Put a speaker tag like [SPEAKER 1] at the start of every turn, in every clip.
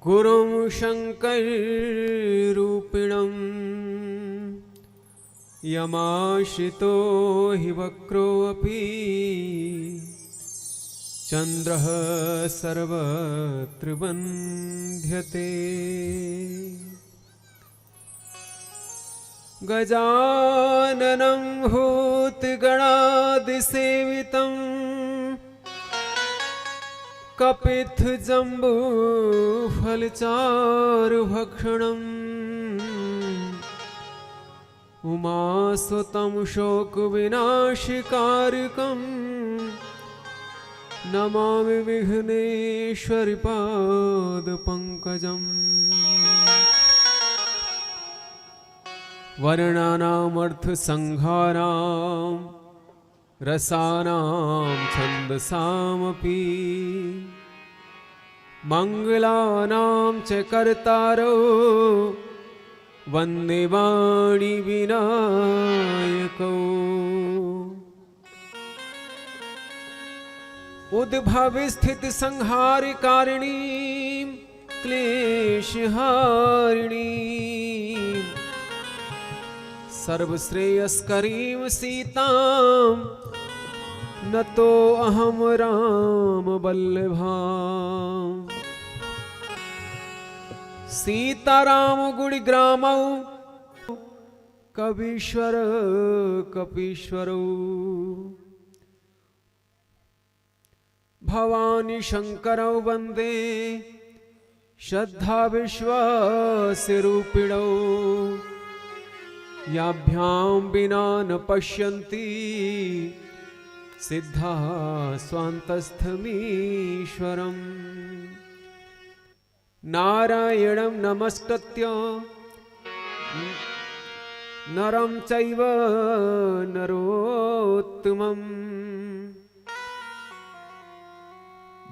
[SPEAKER 1] गुरुं शङ्कररूपिणं यमाश्रितो हि वक्रोऽपि चन्द्रः सर्वत्र वन्द्यते। गजाननं भूतगणादिसेवितं कपित्थजम्बूफलचारुभक्षणम् उमासुतं शोकविनाशकारकं नमामि विघ्नेश्वरपादपङ्कजम्। वर्णानामर्थसंहारां रसानां छन्दसामपि मङ्गलानां च कर्तारो वन्दे वाणिविनायकौ। उद्भवस्थितिसंहारकारिणीं क्लेशहारिणीं सर्वश्रेयस्करीं सीतां नतो अहं रामवल्लभाम्। सीताराम गुणग्रामौ कवीश्वर कपीश्वरौ भवानी शंकरौ वंदे श्रद्धा विश्वासरूपिणौ। याभ्यां विना न पश्यन्ति सिद्धाः स्वान्तस्थमीश्वरम्। नारायणं नमस्कृत्य नरं चैव नरोत्तमम्।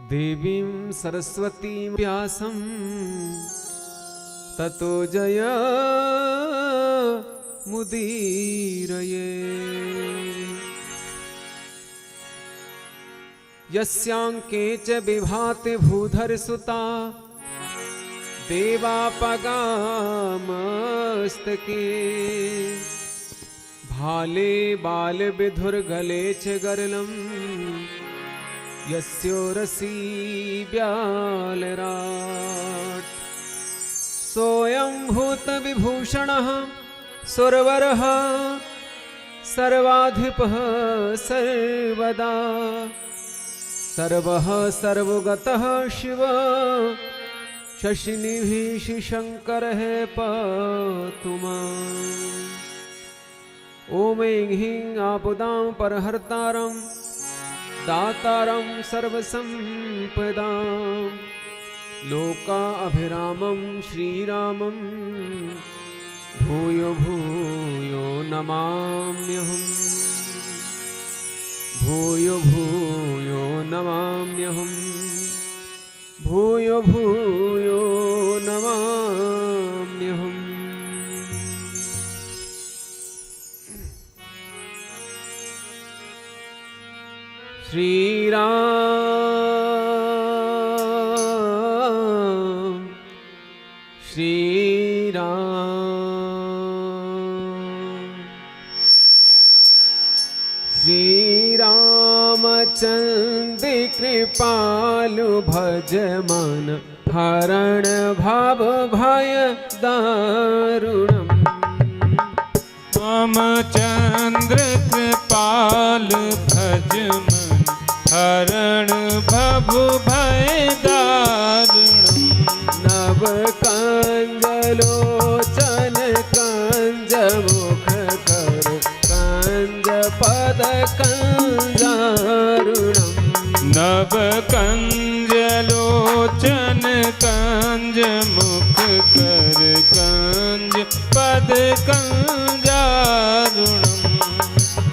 [SPEAKER 1] देवीं सरस्वतीं व्यासं ततो जयमुदीरये। यस्यांके च विभाति भूधरसुता देवापगामस्तके। भाले बालविधुर्गले च गरलम् यस्योरसी ब्यालराट्। सोऽयं भूतविभूषणः सुरवरः सर्वाधिपः सर्वदा। सर्वः सर्वगतः शिव शशिनिभिः शङ्करः पातु माम्। ॐ ऐं ह्रीं आपदां परहर्तारं दातारं सर्वसम्पदां। लोकाभिरामं श्रीरामं भूयो भूयो नमाम्यहम्। भूयो भूयो नमाम्यहम्। भूयो भूयो नमाम्यहम्। श्रीराम श्रीराम श्रीरामचन्द्र कृपालु भज मन हरण भाव भय दारुणम्।
[SPEAKER 2] रामचन्द्र कृपाल भज मन हरण भव भय दारुणम्।
[SPEAKER 1] नव कंजलोचन कंज मुख कर कंज पद कंजारुणम्।
[SPEAKER 2] नव कंजलोचन कंज मुख कर कंज पद कंजारुणम्।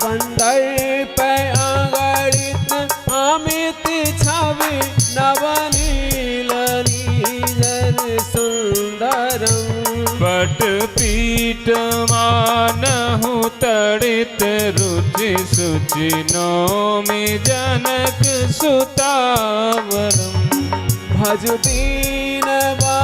[SPEAKER 1] कंदर्प आगणित अमित छवि नवनील नीजन सुंदरम्।
[SPEAKER 2] पटपीठ मानहु तड़ित रुचि सुचि नौमि जनक सुतावरम्।
[SPEAKER 1] भज दीन बा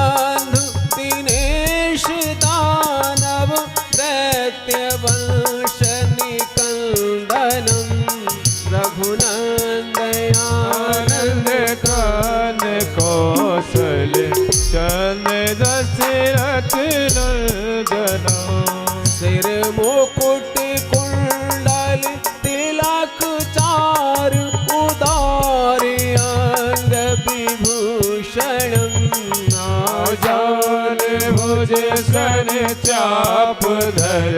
[SPEAKER 2] दशरथ नंदना
[SPEAKER 1] सिर मुकुट कुंडल तिलक चार उदार अंग विभूषणम
[SPEAKER 2] आजान भुज सन चाप धर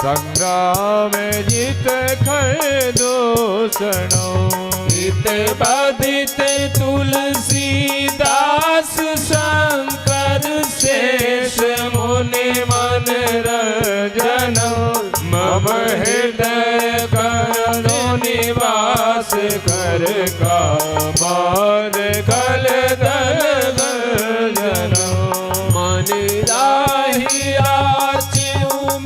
[SPEAKER 2] संग्राम जित खरदूषणो
[SPEAKER 1] हित बाधित तुलसीदास शंकर शेष मुनि मन रंजन
[SPEAKER 2] मम हृदय करो निवास कर कामान कल दल जनो
[SPEAKER 1] मन राही आचु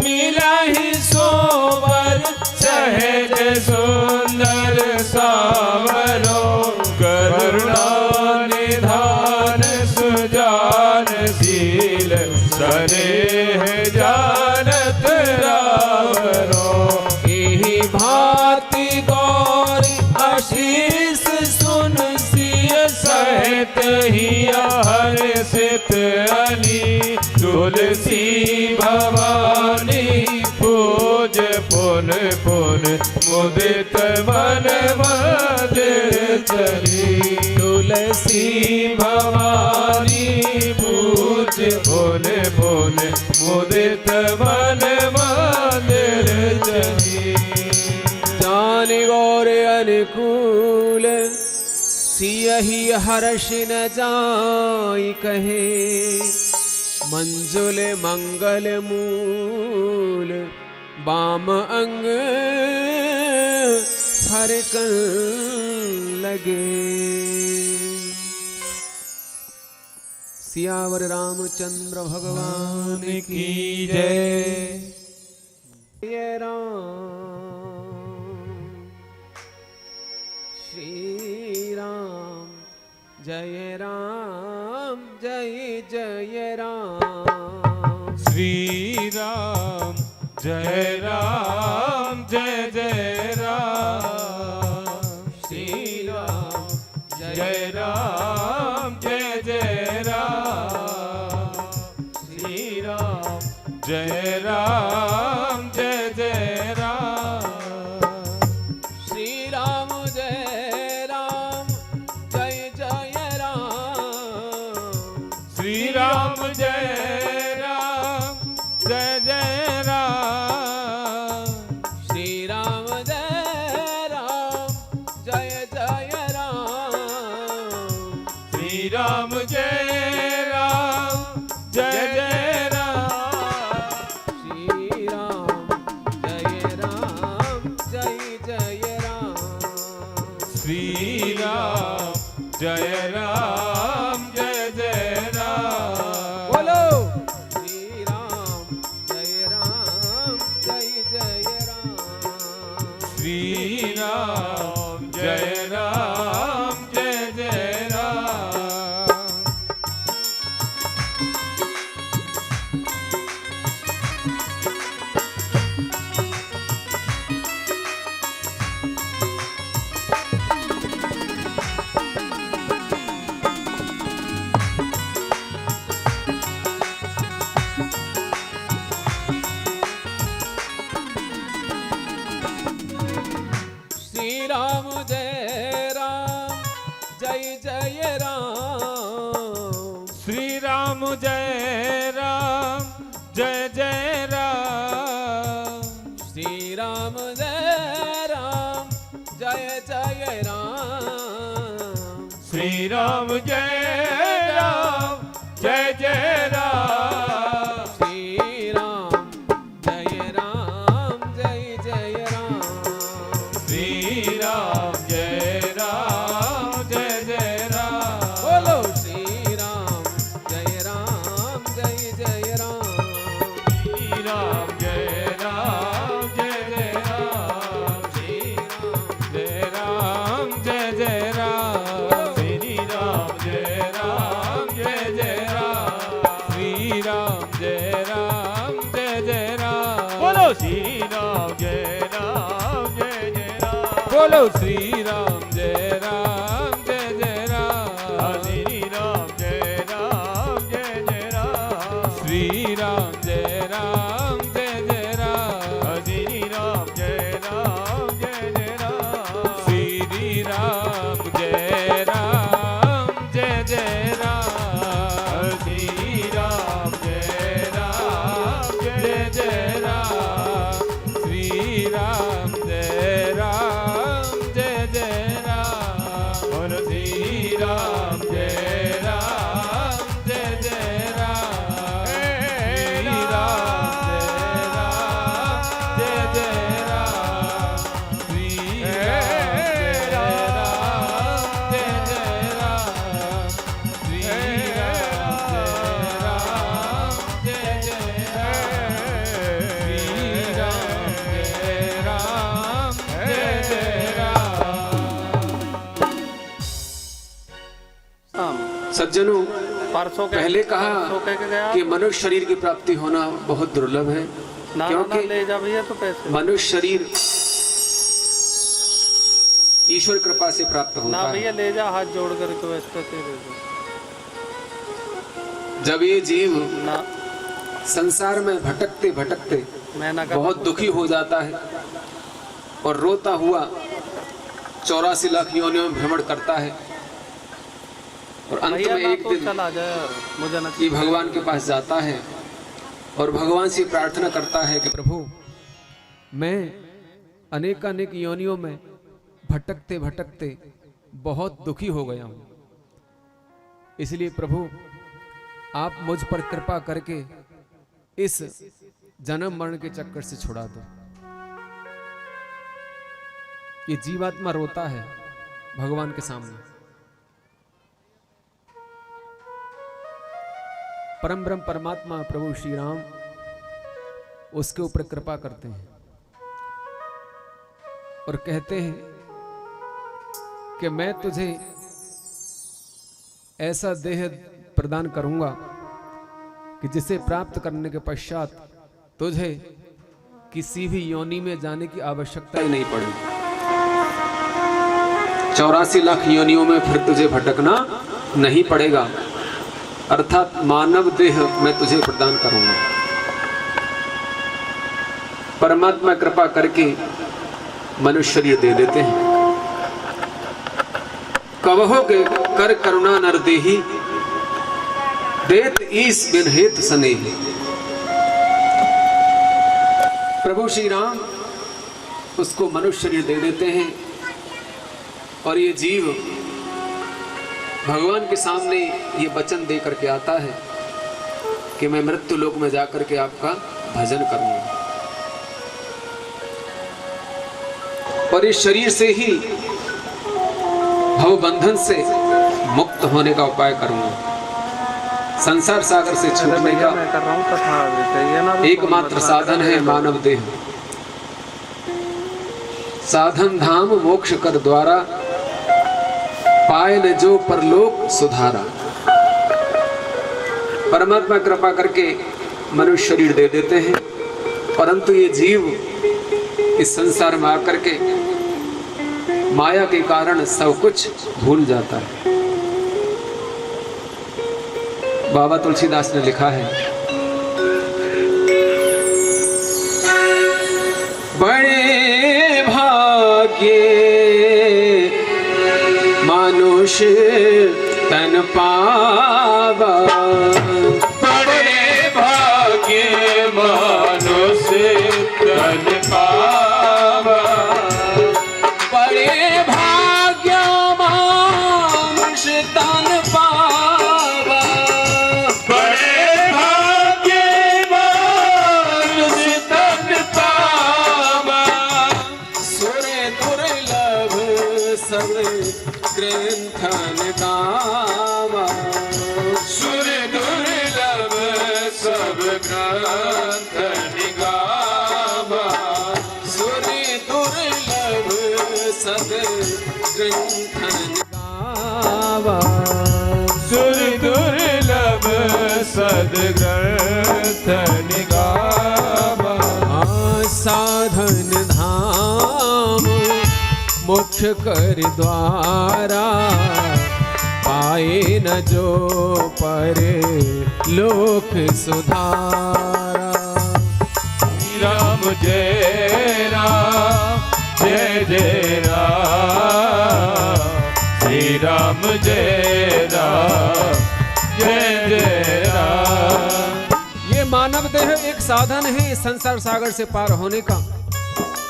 [SPEAKER 1] मिलहि सोवर
[SPEAKER 2] सहज सुंदर सावरो करुणा निधान सुजान शील सनेह जानत रावरो
[SPEAKER 1] एहि भांति गौर आशीष सुन सिय
[SPEAKER 2] सहित हिया हर्षित अली तुलसी भवानी पूज पुन पुन मुदित मन मंदिर चली
[SPEAKER 1] तुलसी
[SPEAKER 2] भवानी पूज पुन पुन मुदित मन मंदिर चली
[SPEAKER 1] जान गौर अनुकूल सियहि हर्ष न जाई कहे मंजुल मंगल मूल बाम अंग फरकन लगे। सियावर रामचंद्र भगवान की जय। जय राम श्री राम जय राम जय जय राम
[SPEAKER 2] श्री राम जय राम जय जय राम
[SPEAKER 1] श्री राम
[SPEAKER 2] जय राम जय जय राम श्री राम जय राम जय जय राम
[SPEAKER 1] श्री राम जय राम जय जय राम
[SPEAKER 2] श्री राम जय राम जय जय राम
[SPEAKER 1] श्री राम जय राम जय जय राम
[SPEAKER 2] श्री राम जय राम जय जय राम
[SPEAKER 1] श्री राम जय राम जय जय राम
[SPEAKER 2] श्री राम जय राम जय जय राम
[SPEAKER 1] बोलो श्री राम जय राम जय जय राम
[SPEAKER 2] श्री राम जय राम जय जय राम
[SPEAKER 1] श्री राम जय राम जय जय राम
[SPEAKER 2] श्री राम जय राम जय जय राम
[SPEAKER 1] श्री राम जय राम जय जय राम
[SPEAKER 2] श्री राम जय राम जय जय राम
[SPEAKER 1] श्री राम जय राम जय जय राम
[SPEAKER 2] श्री राम जय राम जय जय राम
[SPEAKER 1] बोलो श्री राम जय राम जय जय राम
[SPEAKER 2] श्री राम जय राम जय जय राम
[SPEAKER 1] श्री राम
[SPEAKER 2] जय राम जय जय राम श्री राम जय राम जय जय राम श्री राम जय राम जय जय राम बोलो श्री राम जय राम जय जय राम बोलो श्री राम जय राम जय जय राम श्री राम जय राम जय जय राम श्री
[SPEAKER 1] सज्जनों,
[SPEAKER 3] परसों के
[SPEAKER 1] पहले
[SPEAKER 3] परसों कह के
[SPEAKER 1] कहा
[SPEAKER 3] गया
[SPEAKER 1] कि मनुष्य शरीर की प्राप्ति होना बहुत दुर्लभ है,
[SPEAKER 3] ना
[SPEAKER 1] क्योंकि
[SPEAKER 3] ले जा भैया तो पैसे
[SPEAKER 1] मनुष्य शरीर ईश्वर कृपा से प्राप्त
[SPEAKER 3] ना
[SPEAKER 1] होता
[SPEAKER 3] भैया
[SPEAKER 1] है।
[SPEAKER 3] ले जा, हाथ जोड़ करके व्यस्त दे दो
[SPEAKER 1] जब ये जीव
[SPEAKER 3] ना,
[SPEAKER 1] संसार में भटकते भटकते
[SPEAKER 3] मैं ना कर
[SPEAKER 1] बहुत दुखी हो जाता है और रोता हुआ 84 लाख योनियों में भ्रमण करता है और अंत
[SPEAKER 3] भैया
[SPEAKER 1] में
[SPEAKER 3] ना
[SPEAKER 1] एक
[SPEAKER 3] तो
[SPEAKER 1] दिन
[SPEAKER 3] चला जाए यार, मुझे ना
[SPEAKER 1] ये भगवान के पास जाता है और भगवान से प्रार्थना करता है कि प्रभु, मैं अनेकानेक योनियों में भटकते भटकते बहुत दुखी हो गया हूं, इसलिए प्रभु आप मुझ पर कृपा करके इस जन्म मरण के चक्कर से छुड़ा दो। ये जीवात्मा रोता है भगवान के सामने। परम ब्रह्म परमात्मा प्रभु श्री राम उसके ऊपर कृपा करते हैं और कहते हैं कि मैं तुझे ऐसा देह प्रदान करूंगा कि जिसे प्राप्त करने के पश्चात तुझे किसी भी योनि में जाने की आवश्यकता ही नहीं पड़ेगी। 84 लाख योनियों में फिर तुझे भटकना नहीं पड़ेगा, अर्थात मानव देह मैं तुझे प्रदान करूंगा। परमात्मा कृपा करके मनुष्य शरीर दे देते हैं। कवहो के कर करुणा नर देही, देत ईस बिन हेत स्नेही। प्रभु श्री राम उसको मनुष्य शरीर दे देते हैं और ये जीव भगवान के सामने ये वचन दे करके आता है कि मैं मृत्यु लोक में जाकर के आपका भजन करूंगा और इस शरीर से ही भव बंधन से मुक्त होने का उपाय करूंगा। संसार सागर से छूटने का
[SPEAKER 3] मैं कर रहा हूँ तथा
[SPEAKER 1] एकमात्र साधन है मानव देह। साधन धाम मोक्ष कर द्वारा, पाए न जो परलोक सुधारा। परमात्मा कृपा करके मनुष्य शरीर दे देते हैं, परंतु ये जीव इस संसार में आकर के माया के कारण सब कुछ भूल जाता है। बाबा तुलसीदास ने लिखा है, बड़े भाग्य मनुष्य तन पावा,
[SPEAKER 2] बड़े भाग्य मनुष्य तन पावा,
[SPEAKER 1] बड़े भाग्य मनुष्य तन पावा,
[SPEAKER 2] बड़े भाग्य मनुष्य तन पावा,
[SPEAKER 1] सुर दुर्लभ सब ग्रंथन गावा,
[SPEAKER 2] सुर दुर्लभ सब ग्रंथ निगावा,
[SPEAKER 1] सुर दुर्लभ सब ग्रंथन गावा,
[SPEAKER 2] सुर दुर्लभ सदग्रंथ निगावा,
[SPEAKER 1] साधन धाम मोक्ष कर द्वारा, पाए न जो पर लोक सुधारा।
[SPEAKER 2] राम जय राम जय जय राम, श्री राम जय राम जय जय राम।
[SPEAKER 1] ये मानव देह एक साधन है इस संसार सागर से पार होने का।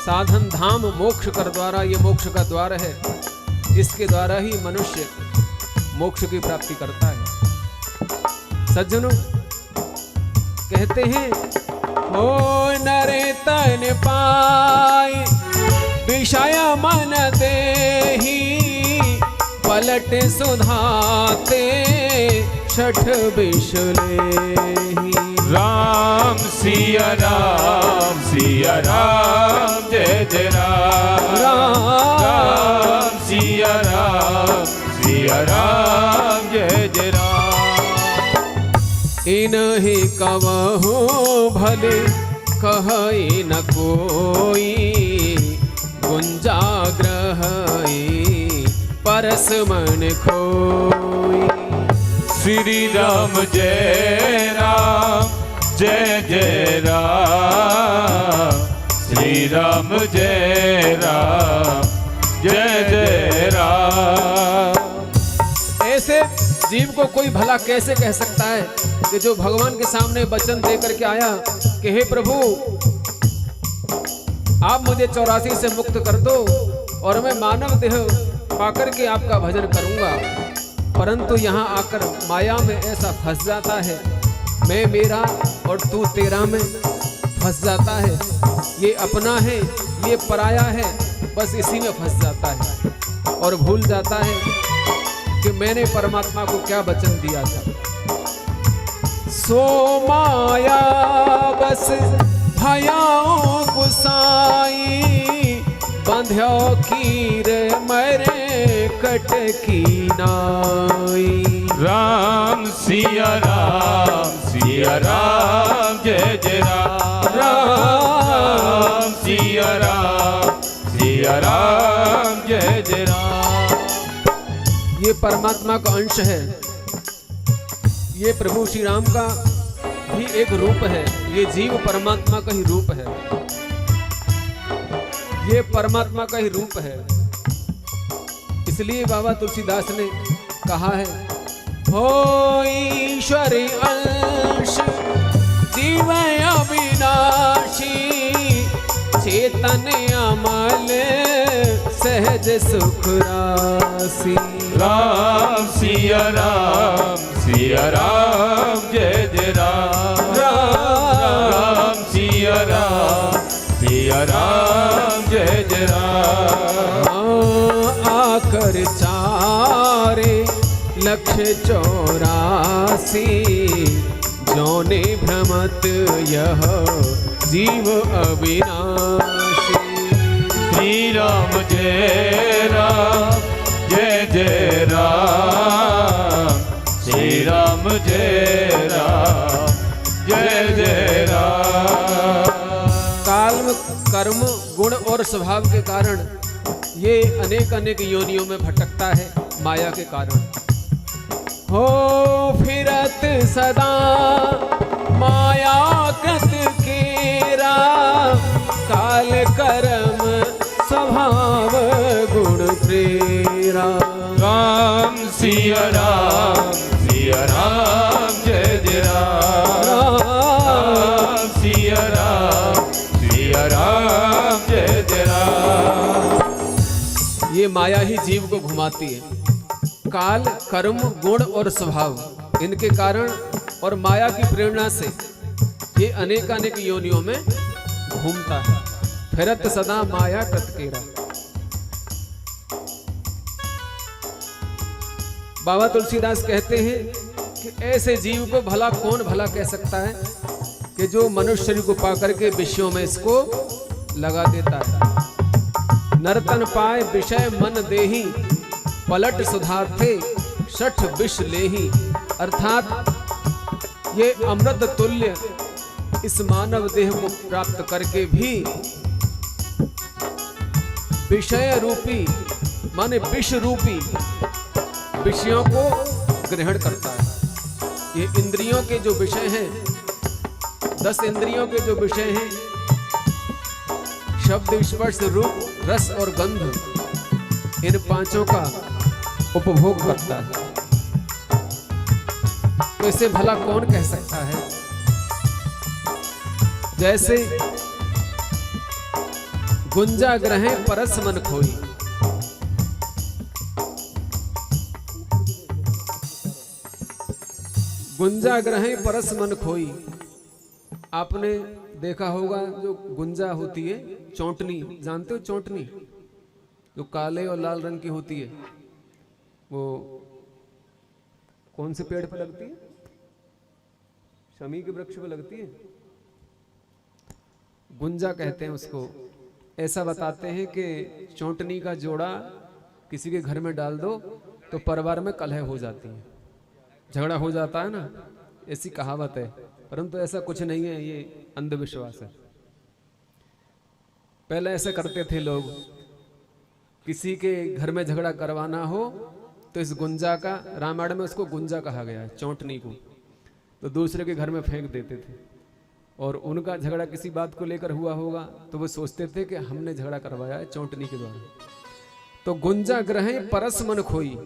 [SPEAKER 1] साधन धाम मोक्ष कर द्वारा, ये मोक्ष का द्वार है, इसके द्वारा ही मनुष्य मोक्ष की प्राप्ति करता है। सज्जनों कहते हैं, हो नरे तन पाए विषय मन देही, पलट सुधाते छठ बिशलेही।
[SPEAKER 2] राम सिया राम जय जय राम, राम सिया राम जय जय राम।
[SPEAKER 1] इनहि कवहु भले कहई न कोई, गुंजाग्रहई परस मन खोई।
[SPEAKER 2] श्री राम जय राम जय जय राम, श्री राम जय राम जय जय राम।
[SPEAKER 1] ऐसे जीव को कोई भला कैसे कह सकता है कि जो भगवान के सामने वचन दे करके आया कि हे प्रभु आप मुझे 84 से मुक्त कर दो और मैं मानव देह पाकर के आपका भजन करूंगा, परंतु यहाँ आकर माया में ऐसा फंस जाता है, मैं मेरा और तू तेरा में फंस जाता है, ये अपना है ये पराया है, बस इसी में फंस जाता है और भूल जाता है कि मैंने परमात्मा को क्या वचन दिया था। सो माया बस भयाओ गुसाई, बंध्यो कीर मरे कट की नाई।
[SPEAKER 2] राम सिया राम जय जय राम, राम सिया राम जय जय राम।
[SPEAKER 1] ये परमात्मा का अंश है, ये प्रभु श्री राम का भी एक रूप है, ये जीव परमात्मा का ही रूप है, ये परमात्मा का ही रूप है। इसलिए बाबा तुलसीदास ने कहा है, हो ईश्वर अंश जीव अविनाशी, चेतन अमल सहज सुख राशि।
[SPEAKER 2] राम सिया राम जय जय राम, राम सिया राम जय जय राम।
[SPEAKER 1] आकर 4,84,000 जोने भ्रमत यह जीव अविनाशी।
[SPEAKER 2] श्री राम जय जय राम, श्री राम जय जय राम।
[SPEAKER 1] काल कर्म गुण और स्वभाव के कारण ये अनेक अनेक योनियों में भटकता है माया के कारण। हो फिरत सदा माया कृत केरा, काल कर्म स्वभाव गुण प्रेरा।
[SPEAKER 2] राम सिया राम जय जय राम, राम सिया राम जय जय राम।
[SPEAKER 1] ये माया ही जीव को घुमाती है। काल कर्म गुण और स्वभाव इनके कारण और माया की प्रेरणा से ये अनेक अनेक योनियों में घूमता है। फिरत सदा माया कृतकेरा। बाबा तुलसीदास कहते हैं कि ऐसे जीव को भला कौन भला कह सकता है कि जो मनुष्य शरीर को पाकर के विषयों में इसको लगा देता है। नर्तन पाए विषय मन देही, पलट सुधार्थे शठ विष लेही। अर्थात ये अमृत तुल्य इस मानव देह को प्राप्त करके भी विषय रूपी माने विष रूपी विषयों को ग्रहण करता है। ये इंद्रियों के जो विषय हैं, 10 इंद्रियों के जो विषय हैं, शब्द स्पर्श रूप रस और गंध, इन पांचों का उपभोग करता है। तो इसे भला कौन कह सकता है? जैसे गुंजा ग्रहे परस मन खोई। गुंजा ग्रहे परस मन खोई। आपने देखा होगा जो गुंजा होती है, चौंटनी, जानते हो चौंटनी जो काले और लाल रंग की होती है, वो कौन से पेड़ पर लगती है? शमी के वृक्ष पर लगती है। गुंजा कहते हैं उसको। ऐसा बताते हैं कि चौंटनी का जोड़ा किसी के घर में डाल दो तो परिवार में कलह हो जाती है, झगड़ा हो जाता है ना। ऐसी कहावत है, परंतु ऐसा कुछ नहीं है, ये अंधविश्वास है। पहले ऐसा करते थे लोग, किसी के घर में झगड़ा करवाना हो तो इस गुंजा का, रामायण में उसको गुंजा कहा गया है, चौंटनी को, तो दूसरे के घर में फेंक देते थे। और उनका झगड़ा किसी बात को लेकर हुआ होगा तो वो सोचते थे कि हमने झगड़ा करवाया है चौंटनी के द्वारा। तो गुंजा ग्रहे परस मन खोई,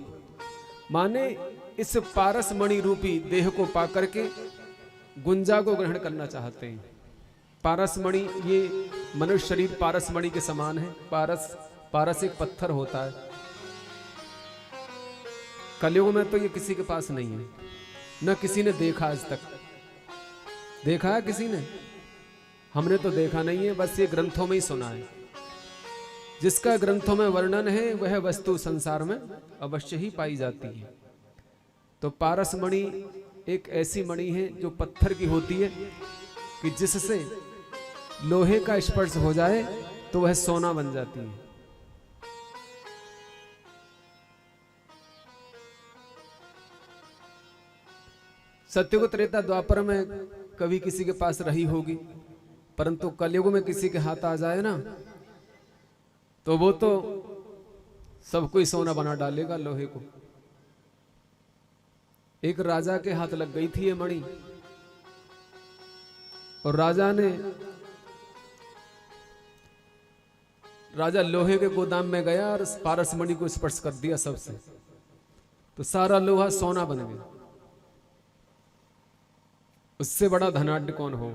[SPEAKER 1] माने इस पारस मणि रूपी देह को पा करके गुंजा को ग्रहण करना चाहते हैं। पारस मणि, ये मनुष्य शरीर पारस मणि के समान है। पारस एक पत्थर होता है। कलयुग में तो ये किसी के पास नहीं है, न किसी ने देखा आज तक। देखा है किसी ने? हमने तो देखा नहीं है, बस ये ग्रंथों में ही सुना है। जिसका ग्रंथों में वर्णन है वह वस्तु संसार में अवश्य ही पाई जाती है। तो पारस मणि एक ऐसी मणि है जो पत्थर की होती है कि जिससे लोहे का स्पर्श हो जाए तो वह सोना बन जाती है। सत्ययुग त्रेता द्वापर में कभी किसी के पास रही होगी, परंतु कलयुग में किसी के हाथ आ जाए ना तो वो तो सब कोई सोना बना डालेगा लोहे को। एक राजा के हाथ लग गई थी ये मणि, और राजा लोहे के गोदाम में गया और पारस मणि को स्पर्श कर दिया सबसे, तो सारा लोहा सोना बन गया। उससे बड़ा धनाढ्य कौन हो?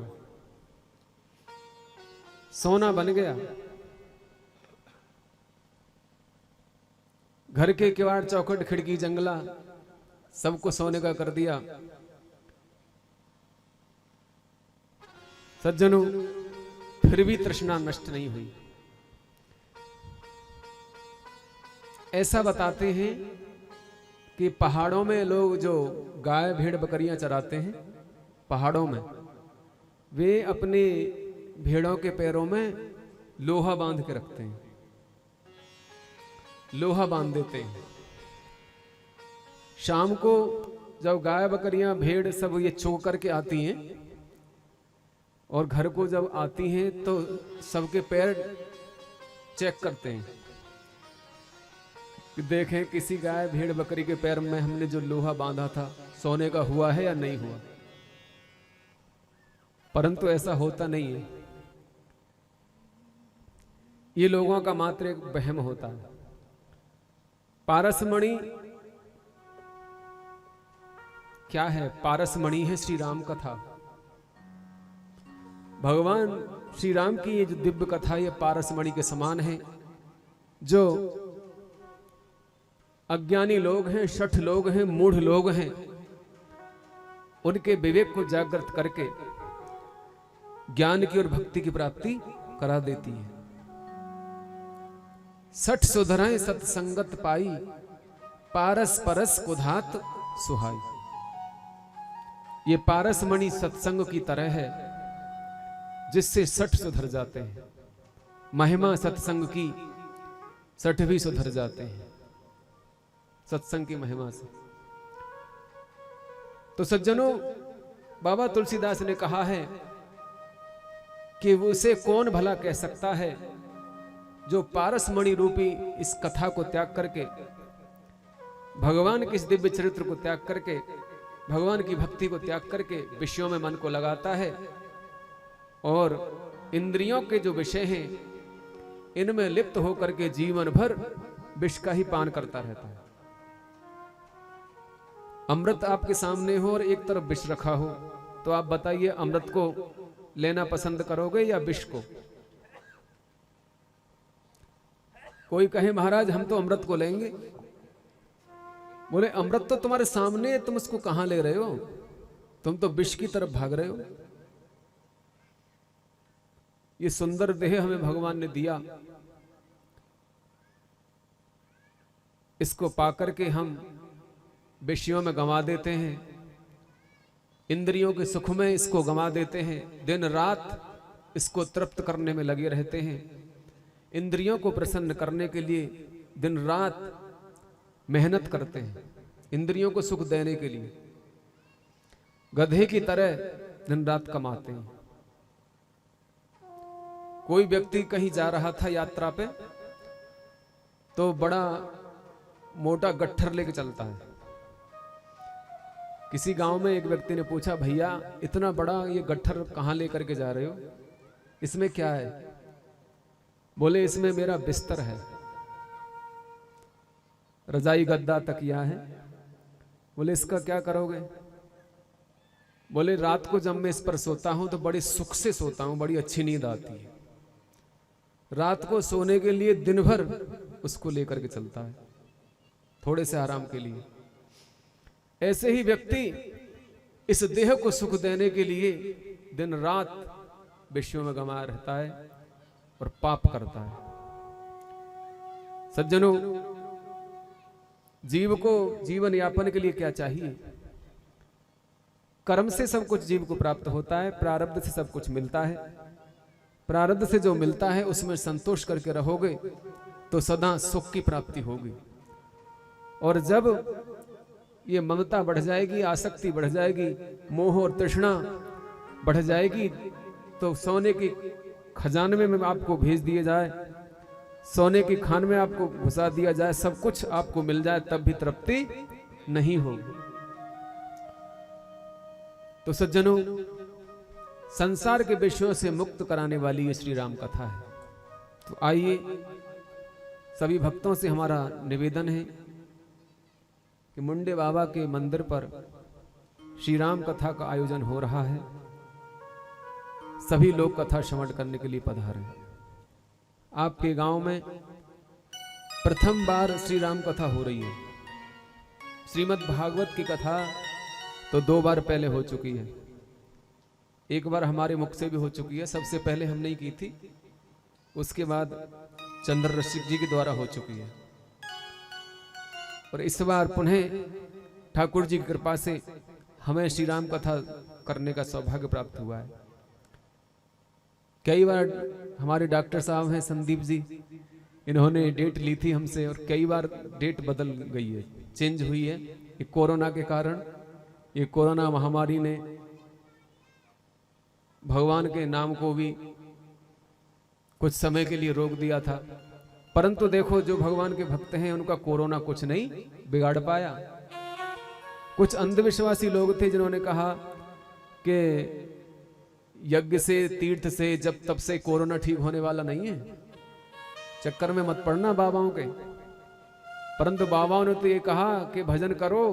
[SPEAKER 1] सोना बन गया। घर के किवाड़ चौखट खिड़की जंगला सबको सोने का कर दिया। सज्जनों, फिर भी तृष्णा नष्ट नहीं हुई। ऐसा बताते हैं कि पहाड़ों में लोग जो गाय भेड़ बकरियां चराते हैं पहाड़ों में, वे अपने भेड़ों के पैरों में लोहा बांध के रखते हैं। लोहा बांध देते हैं। शाम को जब गाय बकरियां भेड़ सब ये चो करके आती हैं और घर को जब आती हैं तो सबके पैर चेक करते हैं कि देखें किसी गाय भेड़ बकरी के पैर में हमने जो लोहा बांधा था सोने का हुआ है या नहीं हुआ। परंतु ऐसा होता नहीं है। ये लोगों का मात्र एक वहम होता है। पारसमणि क्या है? पारसमणि है श्री राम कथा। भगवान श्री राम की ये जो दिव्य कथा ये पारसमणि के समान है। जो अज्ञानी लोग हैं, शठ लोग हैं, मूढ़ लोग हैं, उनके विवेक को जागृत करके ज्ञान की और भक्ति की प्राप्ति करा देती है। सठ सुधराएं सत्संगत पाई, पारस परस कुधात सुहाई। ये पारसमणि सत्संग की तरह है जिससे सठ सुधर जाते हैं। महिमा सत्संग की, सठ भी सुधर जाते हैं सत्संग की महिमा से। तो सज्जनों, बाबा तुलसीदास ने कहा है कि उसे कौन भला कह सकता है जो पारसमणि रूपी इस कथा को त्याग करके, भगवान के इस दिव्य चरित्र को त्याग करके, भगवान की भक्ति को त्याग करके विषयों में मन को लगाता है और इंद्रियों के जो विषय हैं इनमें लिप्त होकर के जीवन भर विष का ही पान करता रहता है। अमृत आपके सामने हो और एक तरफ विष रखा हो, तो आप बताइए अमृत को लेना पसंद करोगे या विष को? कोई कहे महाराज हम तो अमृत को लेंगे। बोले अमृत तो तुम्हारे सामने है, तुम उसको कहां ले रहे हो? तुम तो विष की तरफ भाग रहे हो। ये सुंदर देह हमें भगवान ने दिया, इसको पाकर के हम विषयों में गंवा देते हैं, इंद्रियों के सुख में इसको गंवा देते हैं, दिन रात इसको तृप्त करने में लगे रहते हैं, इंद्रियों को प्रसन्न करने के लिए दिन रात मेहनत करते हैं, इंद्रियों को सुख देने के लिए। गधे की तरह दिन रात कमाते हैं। कोई व्यक्ति कहीं जा रहा था यात्रा पे, तो बड़ा मोटा गट्ठर लेके चलता है। किसी गांव में एक व्यक्ति ने पूछा, भैया इतना बड़ा ये गट्ठर कहां लेकर के जा रहे हो, इसमें क्या है? बोले, इसमें मेरा बिस्तर है, रजाई गद्दा तकिया है। बोले, इसका क्या करोगे? बोले, रात को जब मैं इस पर सोता हूं तो बड़े सुख से सोता हूं, बड़ी अच्छी नींद आती है। रात को सोने के लिए दिन भर उसको लेकर के चलता है, थोड़े से आराम के लिए। ऐसे ही व्यक्ति इस देह को सुख देने के लिए दिन रात विषयों में गंवाया रहता है और पाप करता है। सज्जनों, जीव को जीवन यापन के लिए क्या चाहिए? कर्म से सब कुछ जीव को प्राप्त होता है, प्रारब्ध से सब कुछ मिलता है। प्रारब्ध से जो मिलता है उसमें संतोष करके रहोगे तो सदा सुख की प्राप्ति होगी। और जब ये ममता बढ़ जाएगी, आसक्ति बढ़ जाएगी, मोह और तृष्णा बढ़ जाएगी, तो सोने की खजाने में आपको भेज दिए जाए, सोने की खान में आपको घुसा दिया जाए, सब कुछ आपको मिल जाए, तब भी तृप्ति नहीं होगी। तो सज्जनों, संसार के विषयों से मुक्त कराने वाली ये श्री राम कथा है। तो आइए, सभी भक्तों से हमारा निवेदन है कि मुंडे बाबा के मंदिर पर श्री राम कथा का आयोजन हो रहा है। सभी लोग कथा श्रवण करने के लिए पधारे। आपके गांव में प्रथम बार श्री राम कथा हो रही है। श्रीमद् भागवत की कथा तो 2 बार पहले हो चुकी है, एक बार हमारे मुख से भी हो चुकी है, सबसे पहले हमने ही की थी, उसके बाद चंद्र रसिक जी के द्वारा हो चुकी है। और इस बार पुनः ठाकुर जी की कृपा से हमें श्री राम कथा करने का सौभाग्य प्राप्त हुआ है। कई बार हमारे डॉक्टर साहब हैं संदीप जी, इन्होंने डेट ली थी हमसे और कई बार डेट बदल गई है, चेंज हुई है। ये कोरोना के कारण, ये कोरोना महामारी ने भगवान के नाम को भी कुछ समय के लिए रोक दिया था, परंतु देखो जो भगवान के भक्त हैं उनका कोरोना कुछ नहीं बिगाड़ पाया। कुछ अंधविश्वासी लोग थे जिन्होंने कहा कि यज्ञ से, तीर्थ से, जब तब से कोरोना ठीक होने वाला नहीं है, चक्कर में मत पड़ना बाबाओं के। परंतु बाबाओं ने तो ये कहा कि भजन करो।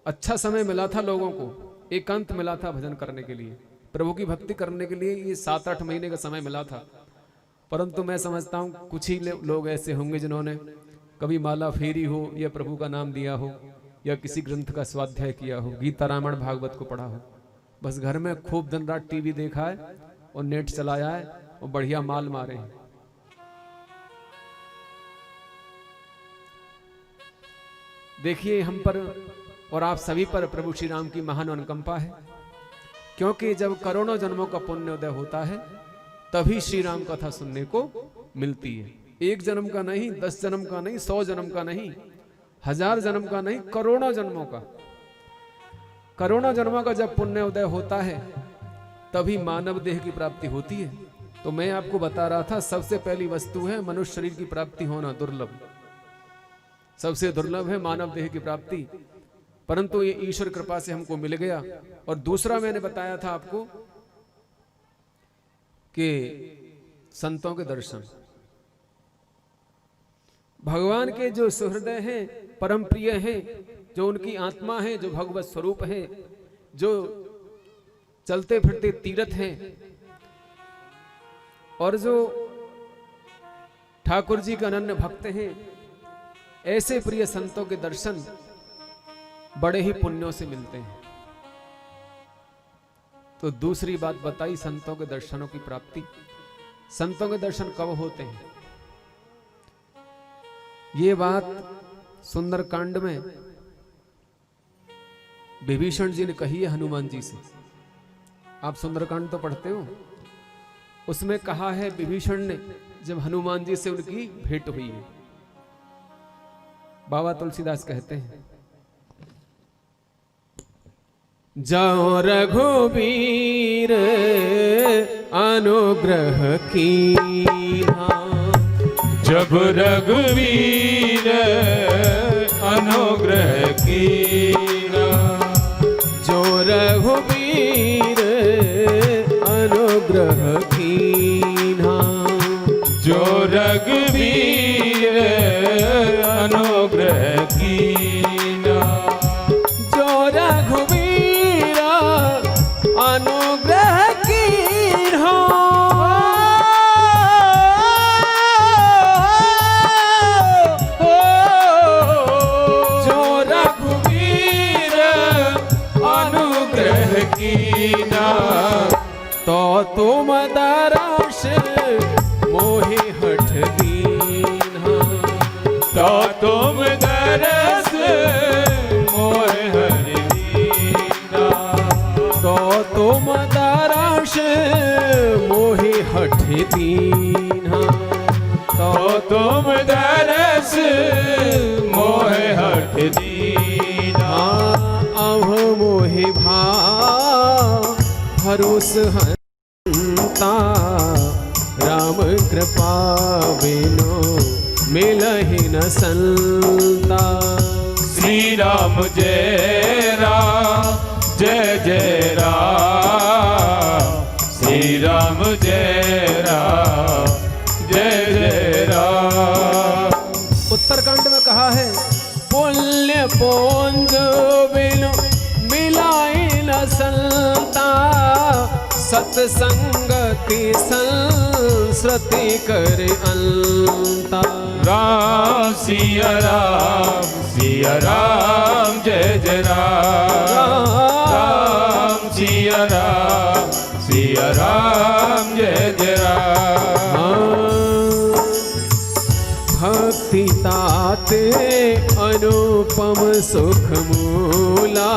[SPEAKER 1] अच्छा समय मिला था लोगों को, एकांत मिला था भजन करने के लिए, प्रभु की भक्ति करने के लिए। ये 7-8 महीने का समय मिला था। परंतु मैं समझता हूँ कुछ ही लोग ऐसे होंगे जिन्होंने कभी माला फेरी हो, या प्रभु का नाम दिया हो, या किसी ग्रंथ का स्वाध्याय किया हो, गीता रामायण भागवत को पढ़ा हो। बस घर में खूब दिन रात टीवी देखा है और नेट चलाया है और बढ़िया माल मारे हैं। देखिए, हम पर और आप सभी पर प्रभु श्री राम की महान अनुकंपा है, क्योंकि जब करोड़ों जन्मों का पुण्य उदय होता है तभी श्री राम कथा सुनने को मिलती है। 1 जन्म का नहीं, 10 जन्म का नहीं, 100 जन्म का नहीं, 1000 जन्म का नहीं, करोड़ों जन्मों का। करोड़ों जन्मों का जब पुण्य उदय होता है तभी मानव देह की प्राप्ति होती है। तो मैं आपको बता रहा था, सबसे पहली वस्तु है मनुष्य शरीर की प्राप्ति होना, दुर्लभ, सबसे दुर्लभ है मानव देह की प्राप्ति। परंतु ये ईश्वर कृपा से हमको मिल गया। और दूसरा मैंने बताया था आपको कि संतों के दर्शन, भगवान के जो सुहृदय हैं, परम प्रिय हैं, जो उनकी आत्मा है, जो भगवत स्वरूप है, जो चलते फिरते तीर्थ हैं, और जो ठाकुर जी के अनन्य भक्त हैं, ऐसे प्रिय संतों के दर्शन बड़े ही पुण्यों से मिलते हैं। तो दूसरी बात बताई संतों के दर्शनों की प्राप्ति। संतों के दर्शन कब होते हैं? ये बात सुंदरकांड में विभीषण जी ने कही है हनुमान जी से। आप सुंदरकांड तो पढ़ते हो, उसमें कहा है विभीषण ने जब हनुमान जी से उनकी भेंट हुई है। बाबा तुलसीदास कहते हैं, जाओ रघुबीर अनुग्रह कीन्हा।
[SPEAKER 2] जब रघुवीर अनुग्रह कीना।
[SPEAKER 1] जो रघुबीर अनुग्रह कीन्हा।
[SPEAKER 2] जो रघुवीर अनुग्रह कीना।
[SPEAKER 1] जो रघुबीर अनुग्रह कीन्हा। जो रघुबीर
[SPEAKER 2] अनुग्रह कीना।
[SPEAKER 1] तो तुम दरस मोहि हठ दीन्हा।
[SPEAKER 2] तो तुम दरस मोहि हठ दीन्हा।
[SPEAKER 1] तो तुम दरस मोहि हठ दीन्हा।
[SPEAKER 2] तो तुम दरस मोहि हठ दीन्हा।
[SPEAKER 1] अभ मोहि भरोस हंता। राम कृपा बिनु मिलहि न संता।
[SPEAKER 2] श्री राम जय राम जय जय राम। श्री राम जय राम जय जय राम।
[SPEAKER 1] उत्तरकांड में कहा है पुण्य पुंज बिनु मिलाए न संता। सत्संगति संस्कृति करे अंता।
[SPEAKER 2] राम सिया राम जय जय राम। राम सिया राम जय जय राम।
[SPEAKER 1] भक्ति ताते अनुपम सुख मूला।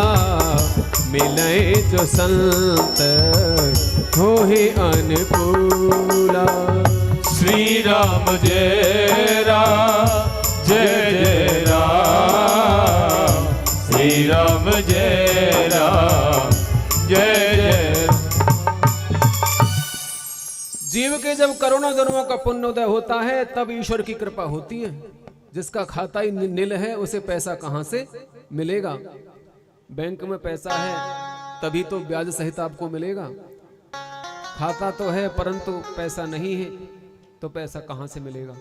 [SPEAKER 1] मिले जो संत होहि अनुकूला।
[SPEAKER 2] श्री राम जय राम जय जय राम। श्री राम जय राम जय जय।
[SPEAKER 1] जीव के जब करोड़ों जन्मों का पुण्योदय होता है तब ईश्वर की कृपा होती है। जिसका खाता ही नील है उसे पैसा कहां से मिलेगा। बैंक में पैसा है तभी तो ब्याज सहित आपको मिलेगा। खाता तो है परंतु पैसा नहीं है तो पैसा कहां से मिलेगा।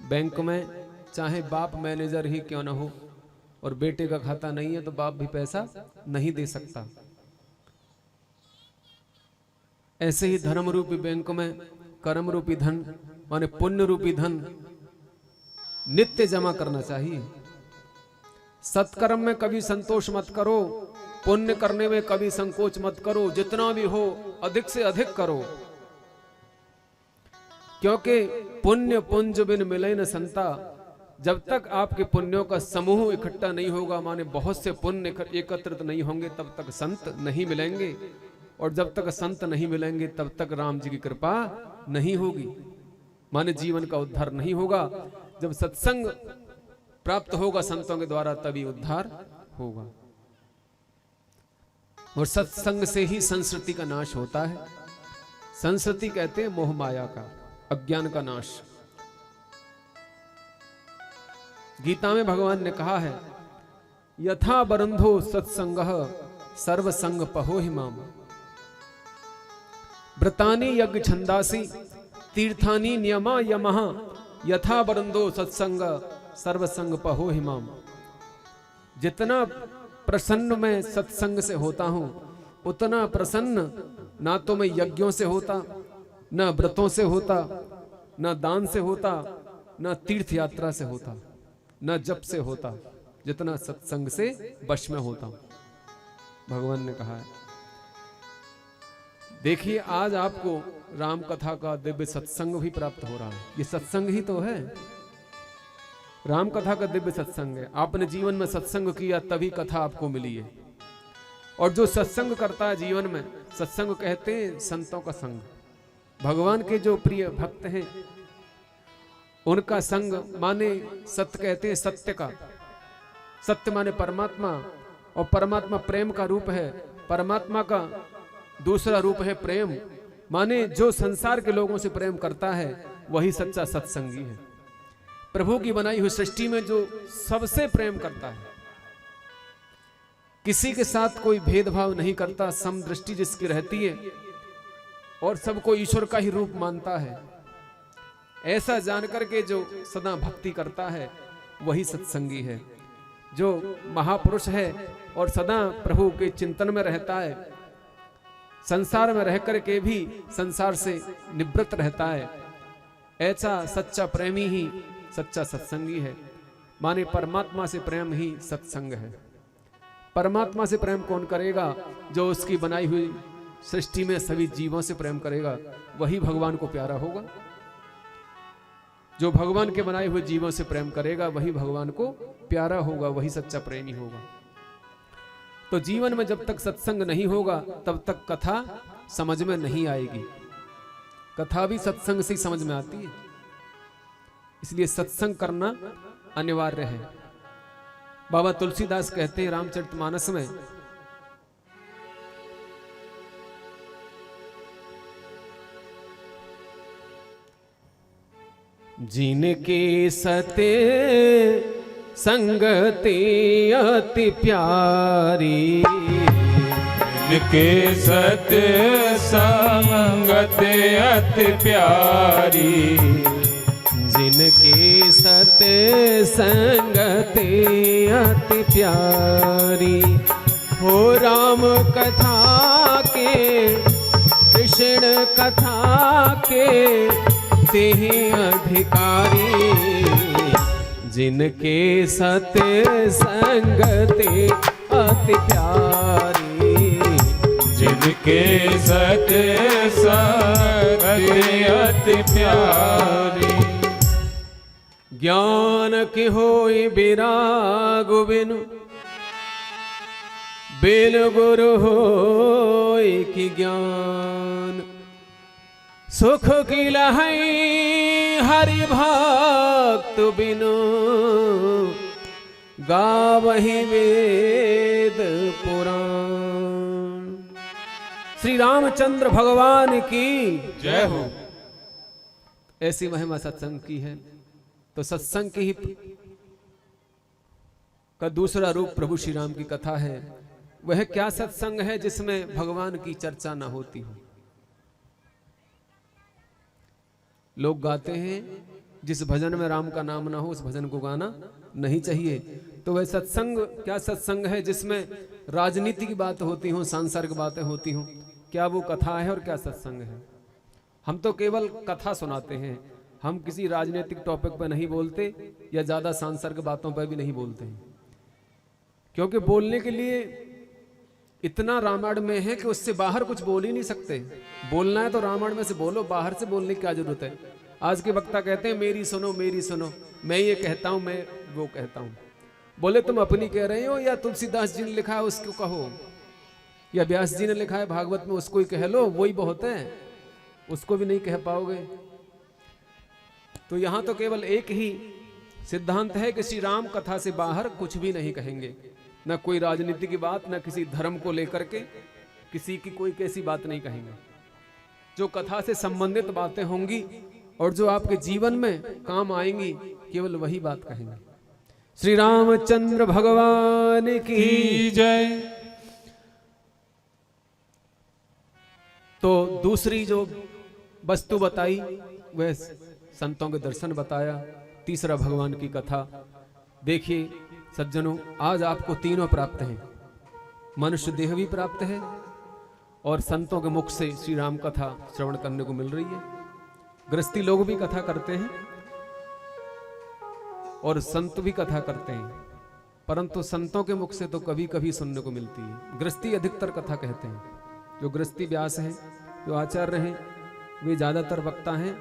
[SPEAKER 1] बैंक में चाहे बाप मैनेजर ही क्यों ना हो और बेटे का खाता नहीं है तो बाप भी पैसा नहीं दे सकता। ऐसे ही धर्म रूपी बैंक में कर्म रूपी धन माने पुण्य रूपी धन नित्य जमा करना चाहिए। सत्कर्म में कभी संतोष मत करो, पुण्य करने में कभी संकोच मत करो। जितना भी हो अधिक से अधिक करो, क्योंकि पुण्य पुंज बिन मिले न संता। जब तक आपके पुण्यों का समूह इकट्ठा नहीं होगा माने बहुत से पुण्य एकत्रित नहीं होंगे तब तक संत नहीं मिलेंगे। और जब तक संत नहीं मिलेंगे तब तक राम जी की कृपा नहीं होगी, माने जीवन का उद्धार नहीं होगा। जब सत्संग प्राप्त होगा संतों के द्वारा तभी उद्धार होगा। और सत्संग से ही संस्कृति का नाश होता है। संस्कृति कहते हैं मोह माया का, अज्ञान का नाश। गीता में भगवान ने कहा है यथा बरंधो सत्संगः सर्वसंग पहोहि माम। व्रतानि यज्ञ छंदासी तीर्थानि नियमा यमः। यथा बरंधो सत्संग सर्वसंग पहोहि माम। जितना प्रसन्न मैं सत्संग से होता हूं उतना प्रसन्न ना तो मैं यज्ञों से होता, ना व्रतों से होता, ना दान से होता, ना तीर्थ यात्रा से होता, ना जप से होता, जितना सत्संग से वश में होता हूं। भगवान ने कहा है। देखिए आज आपको राम कथा का दिव्य सत्संग भी प्राप्त हो रहा है। ये सत्संग ही तो है, राम कथा का दिव्य सत्संग है। आपने जीवन में सत्संग किया तभी कथा आपको मिली है। और जो सत्संग करता है जीवन में, सत्संग कहते हैं संतों का संग। भगवान के जो प्रिय भक्त हैं उनका संग माने सत्य कहते हैं, सत्य का। सत्य माने परमात्मा और परमात्मा प्रेम का रूप है। परमात्मा का दूसरा रूप है प्रेम, माने जो संसार के लोगों से प्रेम करता है वही सच्चा सत्संगी है। प्रभु की बनाई हुई सृष्टि में जो सबसे प्रेम करता है, किसी के साथ कोई भेदभाव नहीं करता, समदृष्टि जिसकी रहती है और सबको ईश्वर का ही रूप मानता है, ऐसा जानकर के जो सदा भक्ति करता है वही सत्संगी है। जो महापुरुष है और सदा प्रभु के चिंतन में रहता है, संसार में रहकर के भी संसार से निवृत्त रहता है, ऐसा सच्चा प्रेमी ही सच्चा सत्संगी है। माने परमात्मा से प्रेम ही सत्संग है। परमात्मा से प्रेम कौन करेगा? जो उसकी बनाई हुई सृष्टि में सभी जीवों से प्रेम करेगा वही भगवान को प्यारा होगा। जो भगवान के बनाए हुए जीवों से प्रेम करेगा वही भगवान को प्यारा होगा, वही सच्चा प्रेमी होगा। तो जीवन में जब तक सत्संग नहीं होगा तब तक कथा समझ में नहीं आएगी। कथा भी सत्संग से समझ में आती है, इसलिए सत्संग करना अनिवार्य है। बाबा तुलसीदास कहते हैं रामचरितमानस में, जिनके सते संगति अति प्यारी,
[SPEAKER 2] जिनके सत्य संगति अति प्यारी,
[SPEAKER 1] जिनके सत्य संगति अति प्यारी, हो राम कथा के कृष्ण कथा के तेहि अधिकारी, जिनके सत्य संगति अति प्यारी,
[SPEAKER 2] जिनके सत्य संगति अति प्यारी।
[SPEAKER 1] ज्ञान की होई विराग बिनु, बिन गुरु होई की ज्ञान, सुख की लहई हरि भक्त बिनु, गावहि वेद पुराण। श्री रामचंद्र भगवान की
[SPEAKER 2] जय हो।
[SPEAKER 1] ऐसी महिमा सत्संग की है। तो सत्संग की ही का दूसरा रूप प्रभु श्री राम की कथा है। वह क्या सत्संग है जिसमें भगवान की चर्चा ना होती हो। लोग गाते हैं जिस भजन में राम का नाम ना हो उस भजन को गाना नहीं चाहिए। तो वह सत्संग क्या सत्संग है जिसमें राजनीति की बात होती हो, सांसारिक बातें होती हो, क्या वो कथा है और क्या सत्संग है? हम तो केवल कथा सुनाते हैं, हम किसी राजनीतिक टॉपिक पर नहीं बोलते या ज्यादा सांसारिक बातों पर भी नहीं बोलते हैं, क्योंकि बोलने के लिए इतना रामायण में है कि उससे बाहर कुछ बोल ही नहीं सकते। बोलना है तो रामायण में से बोलो, बाहर से बोलने की क्या जरूरत है। आज के वक्ता कहते हैं मेरी सुनो मेरी सुनो, मैं ये कहता हूं मैं वो कहता हूं। बोले तुम अपनी कह रहे हो या तुलसीदास जी ने लिखा है उसको कहो, या व्यास जी ने लिखा है भागवत में उसको ही कह लो, वही बहुत है, उसको भी नहीं कह पाओगे। तो यहां तो केवल एक ही सिद्धांत है कि श्री राम कथा से बाहर कुछ भी नहीं कहेंगे, न कोई राजनीति की बात, न किसी धर्म को लेकर के किसी की कोई कैसी बात नहीं कहेंगे। जो कथा से संबंधित बातें होंगी और जो आपके जीवन में काम आएंगी केवल वही बात कहेंगे। श्री रामचंद्र भगवान की
[SPEAKER 2] जय।
[SPEAKER 1] तो दूसरी जो वस्तु बताई वह संतों के दर्शन बताया। तीसरा भगवान की कथा। देखिए सज्जनों, आज आपको तीनों प्राप्त हैं। मनुष्य देह भी प्राप्त है और संतों के मुख से श्री राम कथा श्रवण करने को मिल रही है। गृहस्थी लोग भी कथा करते हैं और संत भी कथा करते हैं, परंतु संतों के मुख से तो कभी कभी सुनने को मिलती है। गृहस्थी अधिकतर कथा कहते हैं। जो गृहस्थी व्यास हैं, जो आचार्य हैं, वे ज्यादातर वक्ता हैं।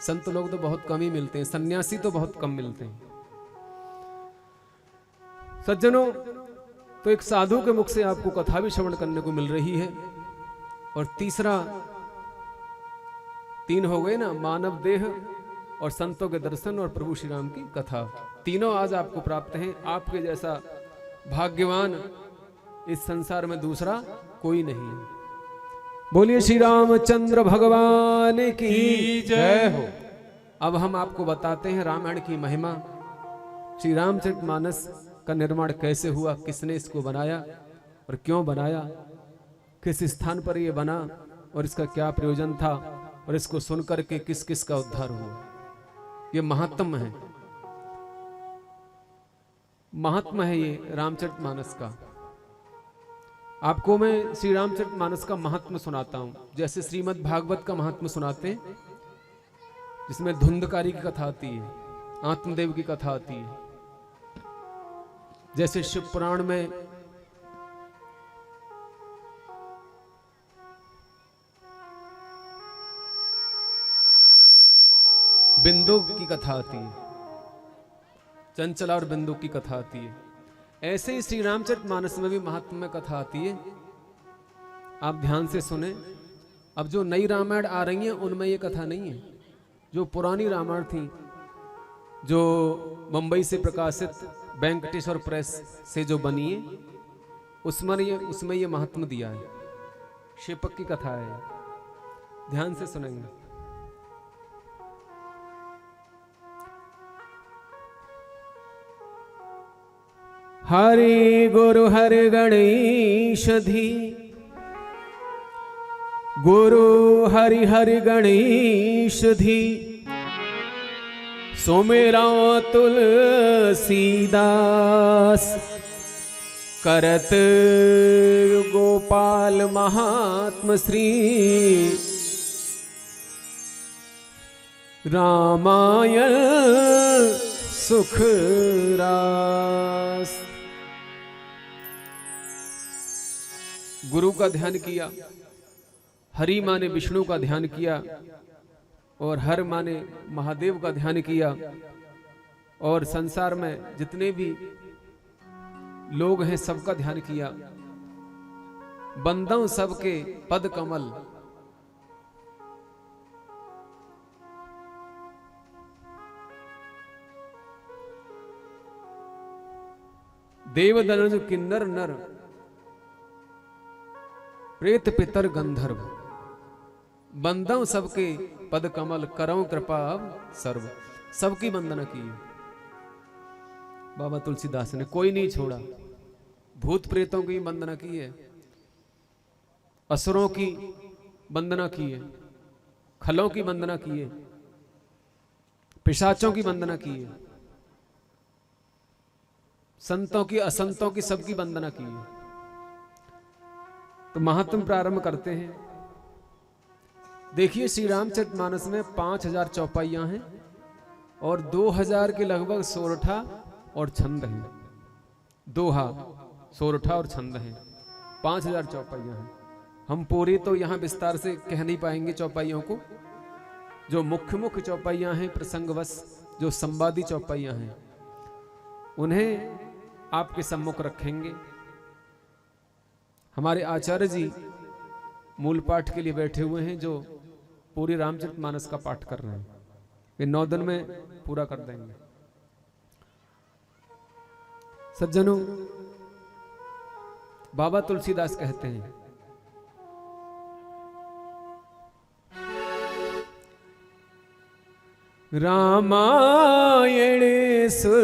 [SPEAKER 1] संत लोग तो बहुत कम ही मिलते हैं, सन्यासी तो बहुत कम मिलते हैं। सज्जनों, तो एक साधु के मुख से आपको कथा भी श्रवण करने को मिल रही है। और तीसरा, तीन हो गए ना, मानव देह और संतों के दर्शन और प्रभु श्री राम की कथा। तीनों आज आपको प्राप्त हैं। आपके जैसा भाग्यवान इस संसार में दूसरा कोई नहीं है। बोलिए श्री रामचंद्र भगवान की जय हो। अब हम आपको बताते हैं रामायण की महिमा। श्री रामचरितमानस का निर्माण कैसे हुआ, किसने इसको बनाया और क्यों बनाया, किस स्थान पर यह बना और इसका क्या प्रयोजन था, और इसको सुनकर के किस किस का उद्धार हुआ। ये महात्म है, महात्मा है ये रामचरितमानस का। आपको मैं श्री रामचरितमानस का महात्मा सुनाता हूं, जैसे श्रीमद् भागवत का महात्मा सुनाते हैं, जिसमें धुंधकारी की कथा आती है, आत्मदेव की कथा आती है। जैसे शिव पुराण में बिंदु की कथा आती है, चंचला और बिंदु की कथा आती है, ऐसे ही श्री रामचरितमानस में भी महात्म्य कथा आती है। आप ध्यान से सुने। अब जो नई रामायण आ रही है उनमें ये कथा नहीं है। जो पुरानी रामायण थी, जो मुंबई से प्रकाशित वेंकटेश्वर प्रेस से जो बनी है, उसमें ये महात्म्य दिया है। शेपक की कथा है, ध्यान से सुनेंगे। हरि गुरु हरि गणेश धी, गुरु हरि हरि गणेश धी, सुमिरा तुलसीदास, करत गोपाल महात्म श्री, रामायण सुख रास। गुरु का ध्यान किया, हरि माने विष्णु का ध्यान किया, और हर माने महादेव का ध्यान किया, और संसार में जितने भी लोग हैं सबका ध्यान किया। बंदों सबके पद कमल, देव दनुज किन्नर नर, प्रेत पितर गंधर्व, बंदों सबके पद कमल, करो कृपा अब सर्व। सबकी वंदना की है बाबा तुलसीदास ने, कोई नहीं छोड़ा। भूत प्रेतों की वंदना की है, असुरों की वंदना की है, खलों की वंदना की है, पिशाचों की वंदना की है, संतों की असंतों की सबकी वंदना की है। तो महात्म प्रारंभ करते हैं। देखिए श्री रामचरितमानस में 5000 चौपाइयां हैं और 2000 के लगभग सोरठा और छंद हैं। दोहा, सोरठा और छंद हैं। 5000 चौपाइयां हैं। हम पूरी तो यहाँ विस्तार से कह नहीं पाएंगे चौपाइयों को। जो मुख्य मुख्य चौपाइयां हैं, प्रसंगवश जो संवादी चौपाइयां हैं, उन्हें आपके सम्मुख रखेंगे। हमारे आचार्य जी मूल पाठ के लिए बैठे हुए हैं, जो पूरी रामचरितमानस का पाठ कर रहे हैं। ये 9 दिन में पूरा कर देंगे। सज्जनों, बाबा तुलसीदास कहते हैं, रामायण सुर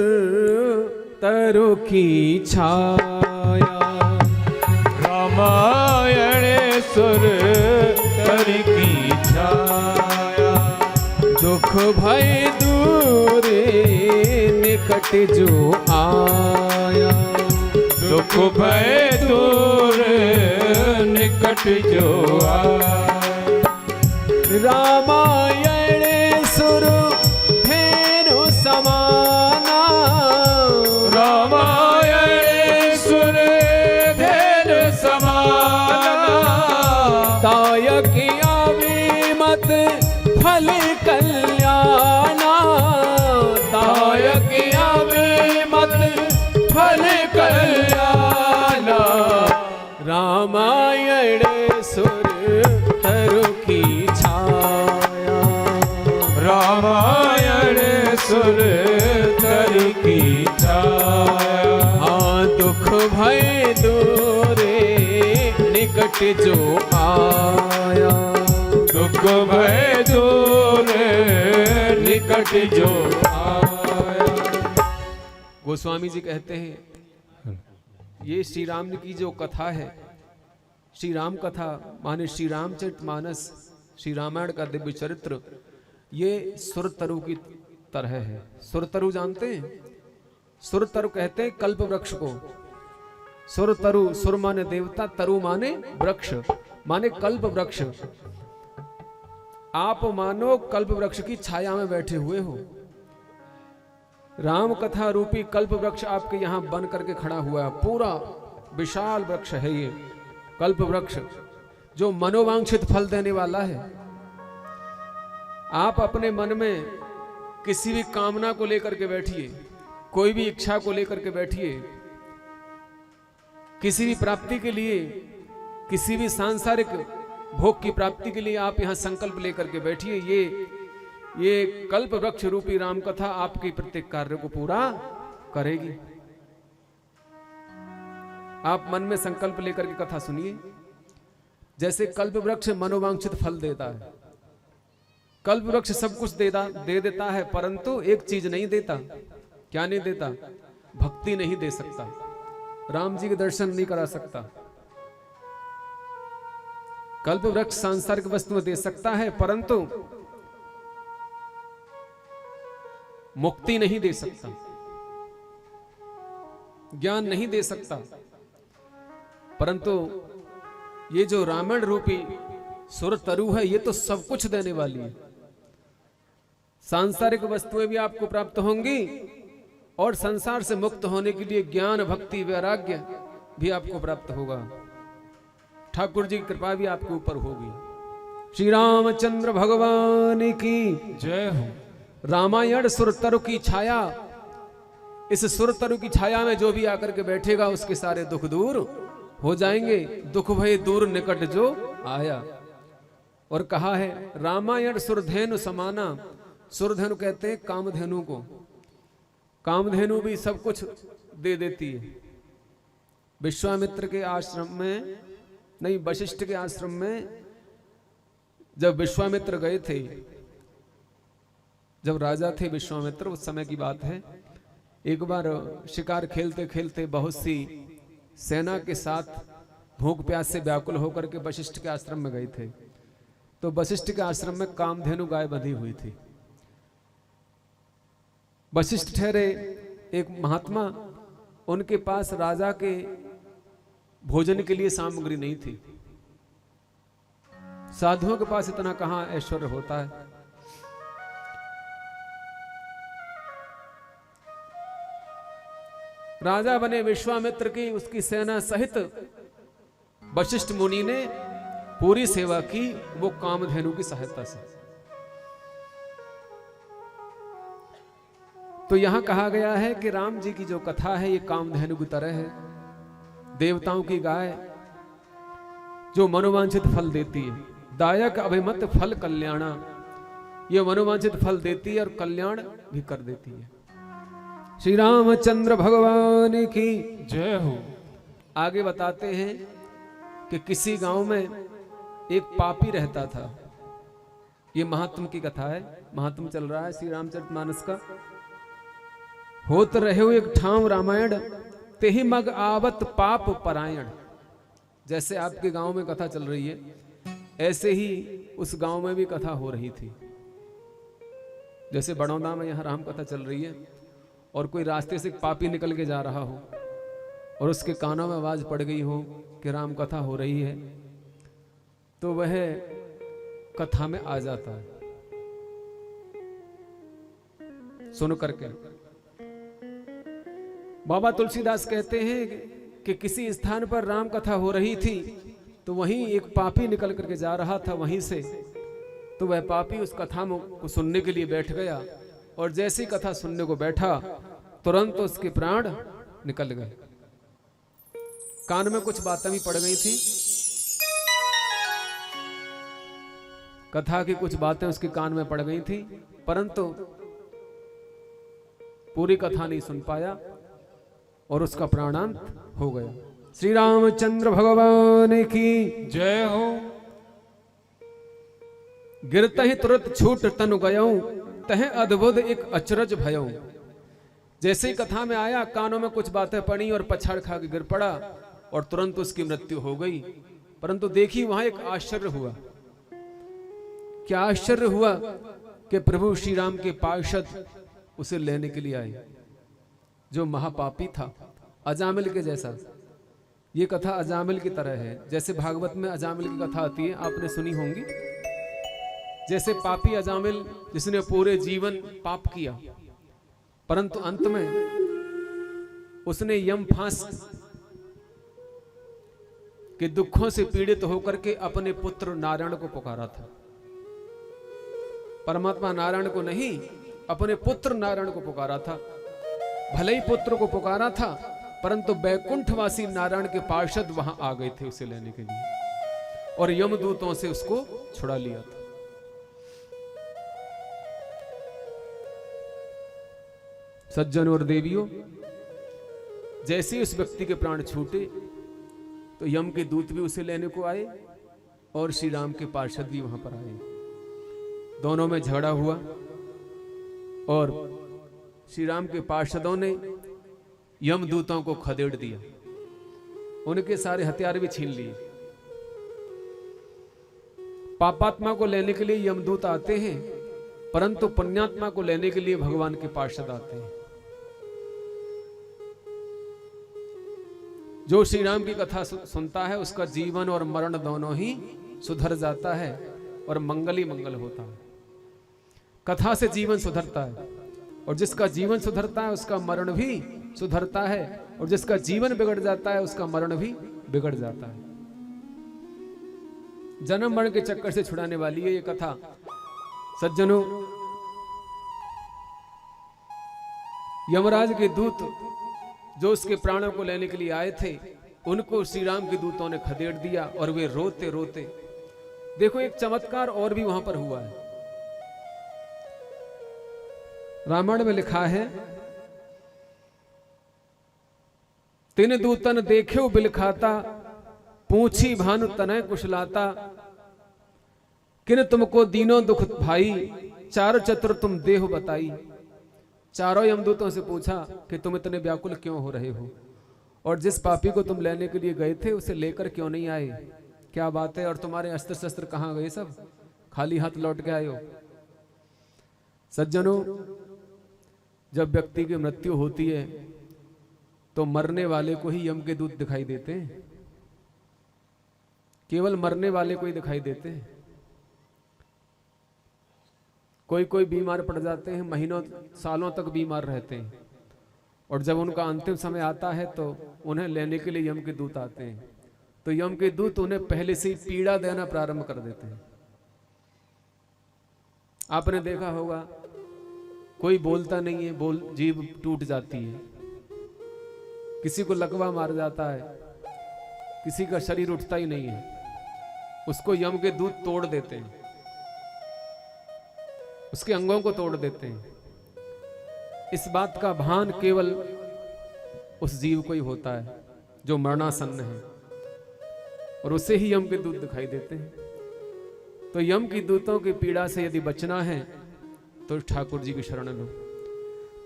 [SPEAKER 1] तरु की छाया,
[SPEAKER 2] रामायण सुर तरु की छाया,
[SPEAKER 1] दुख भय दूर निकट जो आया,
[SPEAKER 2] दुख भय दूर निकट जो आया,
[SPEAKER 1] रामायण सुर धेनु समाना,
[SPEAKER 2] रामायण सुर धेनु समाना,
[SPEAKER 1] दायक अभिमत फल कल्याणा,
[SPEAKER 2] दायक अभिमत फल कल्याणा,
[SPEAKER 1] रामायण सुर तरु की छाया,
[SPEAKER 2] रामायण सुर तरु की छाया,
[SPEAKER 1] हाँ दुख भय दूर निकट जो आया,
[SPEAKER 2] दुख भय दूर निकट जो आया।
[SPEAKER 1] गोस्वामी जी कहते हैं ये श्री राम की जो कथा है, श्री राम कथा माने श्री रामचरितमानस, श्री रामायण का दिव्य चरित्र, ये सुरतरु की तरह है। सुरतरु जानते हैं? सुरतरु कहते हैं कल्प वृक्ष को। सुरतरु, सुर माने देवता, तरु माने वृक्ष, माने कल्प वृक्ष। आप मानो कल्प वृक्ष की छाया में बैठे हुए हो। राम कथा रूपी कल्प वृक्ष आपके यहां बन करके खड़ा हुआ है। पूरा विशाल वृक्ष है ये कल्प वृक्ष, जो मनोवांछित फल देने वाला है। आप अपने मन में किसी भी कामना को लेकर के बैठिए, कोई भी इच्छा को लेकर के बैठिए, किसी भी प्राप्ति के लिए, किसी भी सांसारिक भोग की प्राप्ति के लिए आप यहां संकल्प लेकर के बैठिए। ये कल्प वृक्ष रूपी राम कथा आपके प्रत्येक कार्य को पूरा करेगी। आप मन में संकल्प लेकर के कथा सुनिए। जैसे कल्प वृक्ष मनोवांछित फल देता है, कल्प वृक्ष सब कुछ दे देता है, परंतु एक चीज नहीं देता। क्या नहीं देता? भक्ति नहीं दे सकता, राम जी के दर्शन नहीं करा सकता। कल्प वृक्ष सांसारिक वस्तु दे सकता है, परंतु मुक्ति नहीं दे सकता, ज्ञान नहीं दे सकता। परंतु ये जो रामायण रूपी सुर तरु है, ये तो सब कुछ देने वाली है। सांसारिक वस्तुएं भी आपको प्राप्त होंगी और संसार से मुक्त होने के लिए ज्ञान, भक्ति, वैराग्य भी आपको प्राप्त होगा। ठाकुर जी की कृपा भी आपके ऊपर होगी। श्री रामचंद्र भगवान की
[SPEAKER 2] जय हो।
[SPEAKER 1] रामायण सुरतरु की छाया, इस सुरतरु की छाया में जो भी आकर के बैठेगा उसके सारे दुख दूर हो जाएंगे। दुख भय दूर निकट जो आया। और कहा है रामायण सुरधेनु समाना। सुरधेनु कहते हैं कामधेनु को। कामधेनु भी सब कुछ दे देती है। विश्वामित्र के आश्रम में नहीं, वशिष्ठ के आश्रम में जब विश्वामित्र गए थे, जब राजा थे विश्वामित्र, उस समय की बात है, एक बार शिकार खेलते खेलते बहुत सी सेना के साथ भूख प्यास से व्याकुल होकर के वशिष्ठ के आश्रम में गए थे। तो वशिष्ठ के आश्रम में कामधेनु गाय बंधी हुई थी। वशिष्ठ ठहरे एक महात्मा, उनके पास राजा के भोजन के लिए सामग्री नहीं थी। साधुओं के पास इतना कहां ऐश्वर्य होता है। राजा बने विश्वामित्र की, उसकी सेना सहित वशिष्ठ मुनि ने पूरी सेवा की, वो कामधेनु की सहायता से। तो यहां कहा गया है कि राम जी की जो कथा है ये कामधेनु की तरह है। देवताओं की गाय जो मनोवांछित फल देती है। दायक अभिमत फल कल्याणा, ये मनोवांछित फल देती है और कल्याण भी कर देती है। श्री रामचंद्र भगवान की
[SPEAKER 2] जय हो।
[SPEAKER 1] आगे बताते हैं कि किसी गांव में एक पापी रहता था। ये महात्म की कथा है, महात्म चल रहा है श्री रामचरितमानस का। होत रहे हो एक ठाम रामायण, तेहि मग आवत पाप परायण। जैसे आपके गांव में कथा चल रही है, ऐसे ही उस गांव में भी कथा हो रही थी। जैसे बड़ौदा में यहाँ राम कथा चल रही है और कोई रास्ते से पापी निकल के जा रहा हो और उसके कानों में आवाज पड़ गई हो कि राम कथा हो रही है, तो वह कथा में आ जाता है सुन करके। बाबा तुलसीदास कहते हैं कि किसी स्थान पर राम कथा हो रही थी, तो वहीं एक पापी निकल करके जा रहा था वहीं से। तो वह पापी उस कथा को सुनने के लिए बैठ गया और जैसी कथा सुनने को बैठा, तुरंत उसके प्राण निकल गए। कान में कुछ बातें भी पड़ गई थी, कथा की कुछ बातें उसके कान में पड़ गई थी, परंतु पूरी कथा नहीं सुन पाया और उसका प्राणांत हो गया। श्री रामचंद्र भगवान की
[SPEAKER 2] जय हो।
[SPEAKER 1] गिरत ही तुरंत छूट तनु गयऊं, तह अद्भुत एक अचरज भयऊं। जैसे ही कथा में आया, कानों में कुछ बातें पड़ी और पछाड़ खा के गिर पड़ा और तुरंत उसकी मृत्यु हो गई। परंतु देखिए वहां एक आश्चर्य हुआ। क्या आश्चर्य हुआ कि प्रभु श्री राम के पार्षद उसे लेने के लिए आए, जो महापापी था, अजामिल के जैसा। ये कथा अजामिल की तरह है, जैसे भागवत में अजामिल की कथा आती है, आपने सुनी होंगी। जैसे पापी अजामिल, जिसने पूरे जीवन पाप किया, परंतु अंत में उसने यम फांस के दुखों से पीड़ित होकर के अपने पुत्र नारायण को पुकारा था। परमात्मा नारायण को नहीं, अपने पुत्र नारायण को पुकारा था। भले ही पुत्र को पुकारा था, परंतु बैकुंठवासी नारायण के पार्षद वहां आ गए थे उसे लेने के लिए, और यमदूतों से उसको छुड़ा लिया था। सज्जनों और देवियों, जैसे ही उस व्यक्ति के प्राण छूटे तो यम के दूत भी उसे लेने को आए और श्री राम के पार्षद भी वहां पर आए। दोनों में झगड़ा हुआ और श्री राम के पार्षदों ने यमदूतों को खदेड़ दिया, उनके सारे हथियार भी छीन लिए। पापात्मा को लेने के लिए यमदूत आते हैं, परंतु पुण्यात्मा को लेने के लिए भगवान के पार्षद आते हैं। जो श्री राम की कथा सुनता है, उसका जीवन और मरण दोनों ही सुधर जाता है और मंगल ही मंगल होता है। कथा से जीवन सुधरता है, और जिसका जीवन सुधरता है उसका मरण भी सुधरता है, और जिसका जीवन बिगड़ जाता है उसका मरण भी बिगड़ जाता है। जन्म मरण के चक्कर से छुड़ाने वाली है ये कथा। सज्जनों, यमराज के दूत जो उसके प्राणों को लेने के लिए आए थे, उनको श्री राम के दूतों ने खदेड़ दिया और वे रोते रोते। देखो, एक चमत्कार और भी वहां पर हुआ है। रामायण में लिखा है, तिन दूतन देख्यो बिलखाता, पूछी भानु तनय कुशलाता, किन तुमको दीनों दुख भाई, चार चतुर तुम देह बताई। चारों यमदूतों से पूछा कि तुम इतने व्याकुल क्यों हो रहे हो, और जिस पापी को तुम लेने के लिए गए थे उसे लेकर क्यों नहीं आए? क्या बात है? और तुम्हारे अस्त्र शस्त्र कहां गए? सब खाली हाथ लौट के आए हो। सज्जनों, जब व्यक्ति की मृत्यु होती है तो मरने वाले को ही यम के दूत दिखाई देते हैं। केवल मरने वाले को ही दिखाई देते हैं। कोई कोई बीमार पड़ जाते हैं, महीनों सालों तक बीमार रहते हैं, और जब उनका अंतिम समय आता है तो उन्हें लेने के लिए यम के दूत आते हैं। तो यम के दूत उन्हें पहले से ही पीड़ा देना प्रारंभ कर देते हैं। आपने देखा होगा, कोई बोलता नहीं है, जीभ टूट जाती है, किसी को लकवा मार जाता है, किसी का शरीर उठता ही नहीं है, उसको यम के दूत तोड़ देते हैं, उसके अंगों को तोड़ देते हैं। इस बात का भान केवल उस जीव को ही होता है जो मरणासन्न है, और उसे ही यम के दूत दिखाई देते हैं। तो यम की दूतों की पीड़ा से यदि बचना है तो ठाकुर जी की शरण लो।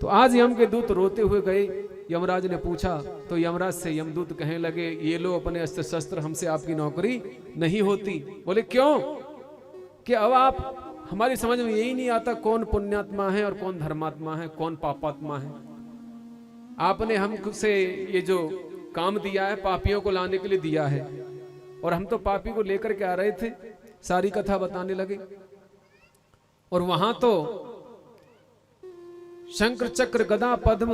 [SPEAKER 1] तो आज यम के दूत रोते हुए गए, यमराज ने पूछा तो यमराज से यमदूत कहने लगे, ये लो अपने अस्त्र शस्त्र, हमसे आपकी नौकरी नहीं होती। बोले क्यों? कि अब आप, हमारी समझ में यही नहीं आता कौन पुण्यात्मा है और कौन धर्मात्मा है, कौन पापात्मा है। आपने हमसे ये जो काम दिया है पापियों को लाने के लिए दिया है, और हम तो पापी को लेकर के आ रहे थे। सारी कथा बताने लगे, और वहां तो शंकर चक्र गदा पद्म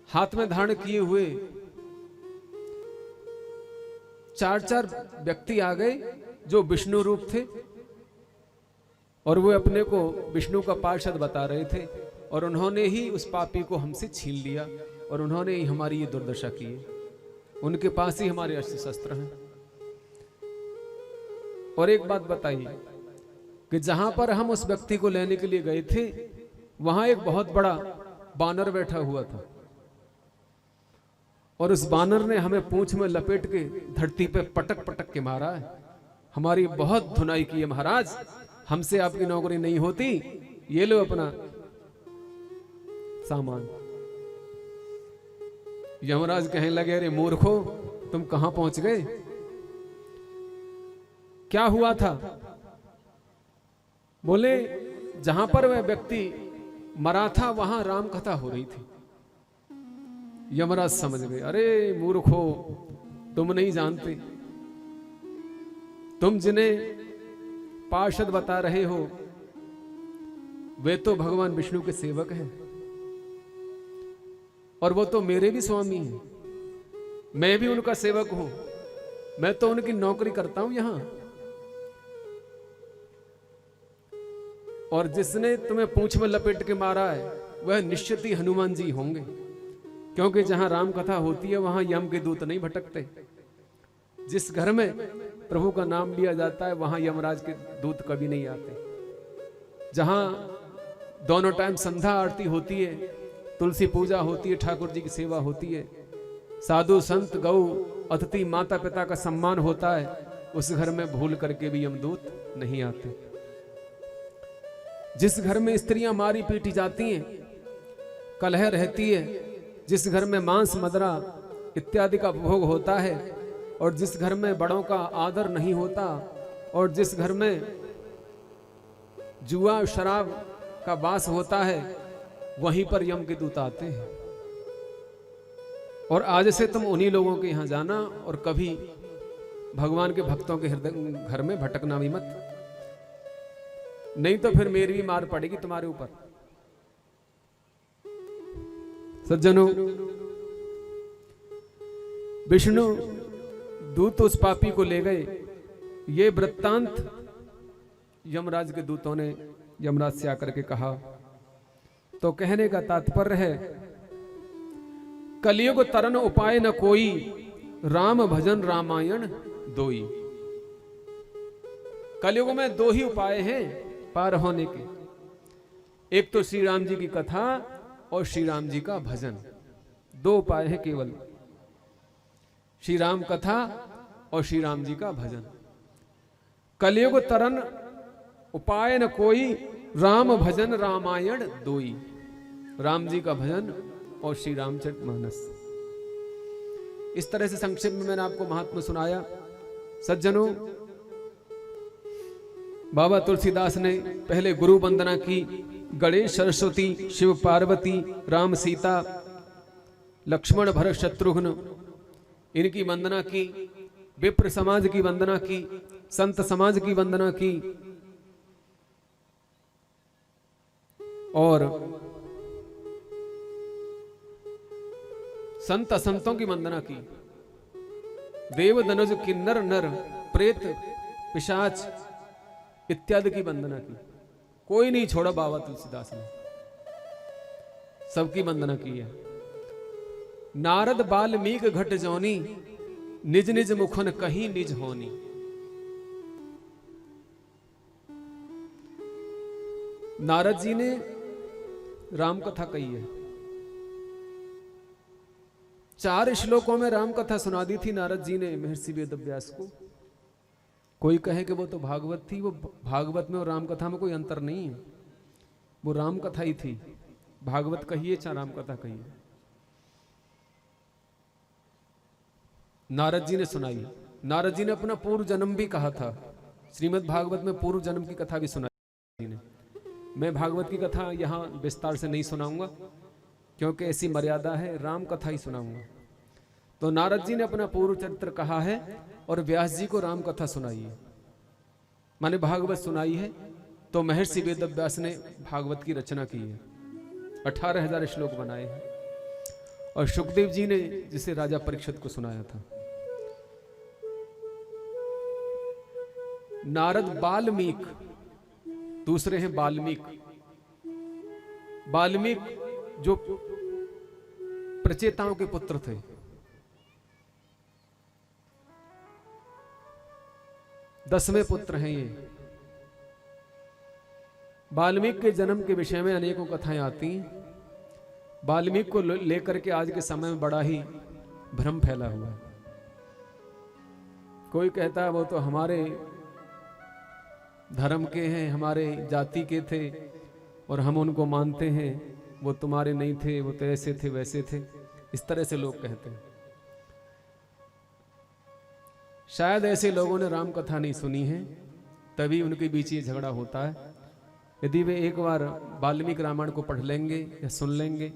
[SPEAKER 1] हाथ में धारण किए हुए 4 व्यक्ति आ गए जो विष्णु रूप थे, और वो अपने को विष्णु का पार्षद बता रहे थे, और उन्होंने ही उस पापी को हमसे छीन लिया, और उन्होंने ही हमारी ये दुर्दशा की है। उनके पास ही हमारे अस्त्र शस्त्र हैं। और एक बात बताइए कि जहां पर हम उस व्यक्ति को लेने के लिए गए थे, वहां एक बहुत बड़ा बानर बैठा हुआ था, और उस बानर ने हमें पूंछ में लपेट के धरती पे पटक पटक के मारा है। हमारी बहुत धुनाई की है महाराज, हमसे आपकी नौकरी नहीं होती, ये लो अपना सामान। यमराज कहने लगे, अरे मूर्खो, तुम कहां पहुंच गए? क्या हुआ था? बोले, जहां पर वह व्यक्ति मरा था वहां राम कथा हो रही थी। यमराज समझ गए, अरे मूर्खो, तुम नहीं जानते, तुम जिन्हें पार्षद बता रहे हो वे तो भगवान विष्णु के सेवक हैं, और वो तो मेरे भी स्वामी हैं, मैं भी उनका सेवक हूं, मैं तो उनकी नौकरी करता हूं यहां। और जिसने तुम्हें पूंछ में लपेट के मारा है वह निश्चित ही हनुमान जी होंगे, क्योंकि जहां राम कथा होती है वहां यम के दूत नहीं भटकते। जिस घर में प्रभु का नाम लिया जाता है वहां यमराज के दूत कभी नहीं आते। जहां दोनों टाइम संध्या आरती होती है, तुलसी पूजा होती है, ठाकुर जी की सेवा होती है, साधु संत गौ अतिथि माता पिता का सम्मान होता है, उस घर में भूल करके भी यमदूत नहीं आते। जिस घर में स्त्रियां मारी पीटी जाती हैं, कलह रहती है, जिस घर में मांस मदरा इत्यादि का भोग होता है, और जिस घर में बड़ों का आदर नहीं होता, और जिस घर में जुआ शराब का वास होता है, वहीं पर यम के दूत आते हैं। और आज से तुम उन्हीं लोगों के यहां जाना और कभी भगवान के भक्तों के हृदय घर में भटकना भी मत, नहीं तो फिर मेरी भी मार पड़ेगी तुम्हारे ऊपर। सज्जनों, विष्णु दूत उस पापी को ले गए। ये वृत्तांत यमराज के दूतों ने यमराज से आकर के कहा। तो कहने का तात्पर्य है, कलियुग तरन उपाय न कोई, राम भजन रामायण दोई। कलियुग में दो ही उपाय हैं पार होने के, एक तो श्री राम जी की कथा और श्री राम जी का भजन। दो उपाय हैं केवल, श्री राम कथा और श्री राम जी का भजन। कलियुग तरन उपाय न कोई, राम भजन रामायण दोई। राम जी का भजन और श्री रामचरितमानस। इस तरह से संक्षेप में मैंने आपको महात्मा सुनाया। सज्जनों, बाबा तुलसीदास ने पहले गुरु वंदना की, गणेश सरस्वती शिव पार्वती राम सीता लक्ष्मण भरत शत्रुघ्न इनकी वंदना की, विप्र समाज की वंदना की, संत समाज की वंदना की, और संत असंतों की वंदना की, देव दनुज किन्नर नर प्रेत पिशाच इत्यादि की वंदना की। कोई नहीं छोड़ा बाबा तुलसीदास ने, सबकी वंदना की है। नारद बाल्मीक घट जौनी, निज निज मुखन कहीं निज होनी। नारद जी ने राम कथा कही है। 4 श्लोकों में राम कथा सुना दी थी नारद जी ने महर्षि वेदव्यास को। कोई कहे कि वो तो भागवत थी, वो भागवत में और राम कथा में कोई अंतर नहीं है, वो राम कथा ही थी। भागवत कहिए चाहे राम कथा कहिए, नारद जी ने सुनाई। नारद जी ने अपना पूर्व जन्म भी कहा था। श्रीमद् भागवत में पूर्व जन्म की कथा भी सुनाई ने। मैं भागवत की कथा यहां विस्तार से नहीं सुनाऊंगा क्योंकि ऐसी मर्यादा है, राम कथा ही सुनाऊंगा। तो नारद जी ने अपना पूर्व चरित्र कहा है और व्यास जी को राम कथा सुनाई है, माने भागवत सुनाई है। तो महर्षि वेदव्यास ने भागवत की रचना की है, 18,000 श्लोक बनाए हैं। और सुखदेव जी ने जिसे राजा परीक्षित को सुनाया था। नारद बाल्मीक, दूसरे हैं बाल्मीक। बाल्मीक जो प्रचेताओं के पुत्र थे। दसवें पुत्र हैं ये। बाल्मीक के जन्म के विषय में अनेकों कथाएं आती हैं। बाल्मीक को लेकर के आज के समय में बड़ा ही भ्रम फैला हुआ है। कोई कहता है वो तो हमारे धर्म के हैं, हमारे जाति के थे और हम उनको मानते हैं, वो तुम्हारे नहीं थे, वो तो ऐसे थे वैसे थे। इस तरह से लोग कहते हैं। शायद ऐसे लोगों ने राम कथा नहीं सुनी है, तभी उनके बीच ये झगड़ा होता है। यदि वे एक बार वाल्मीकि रामायण को पढ़ लेंगे या सुन लेंगे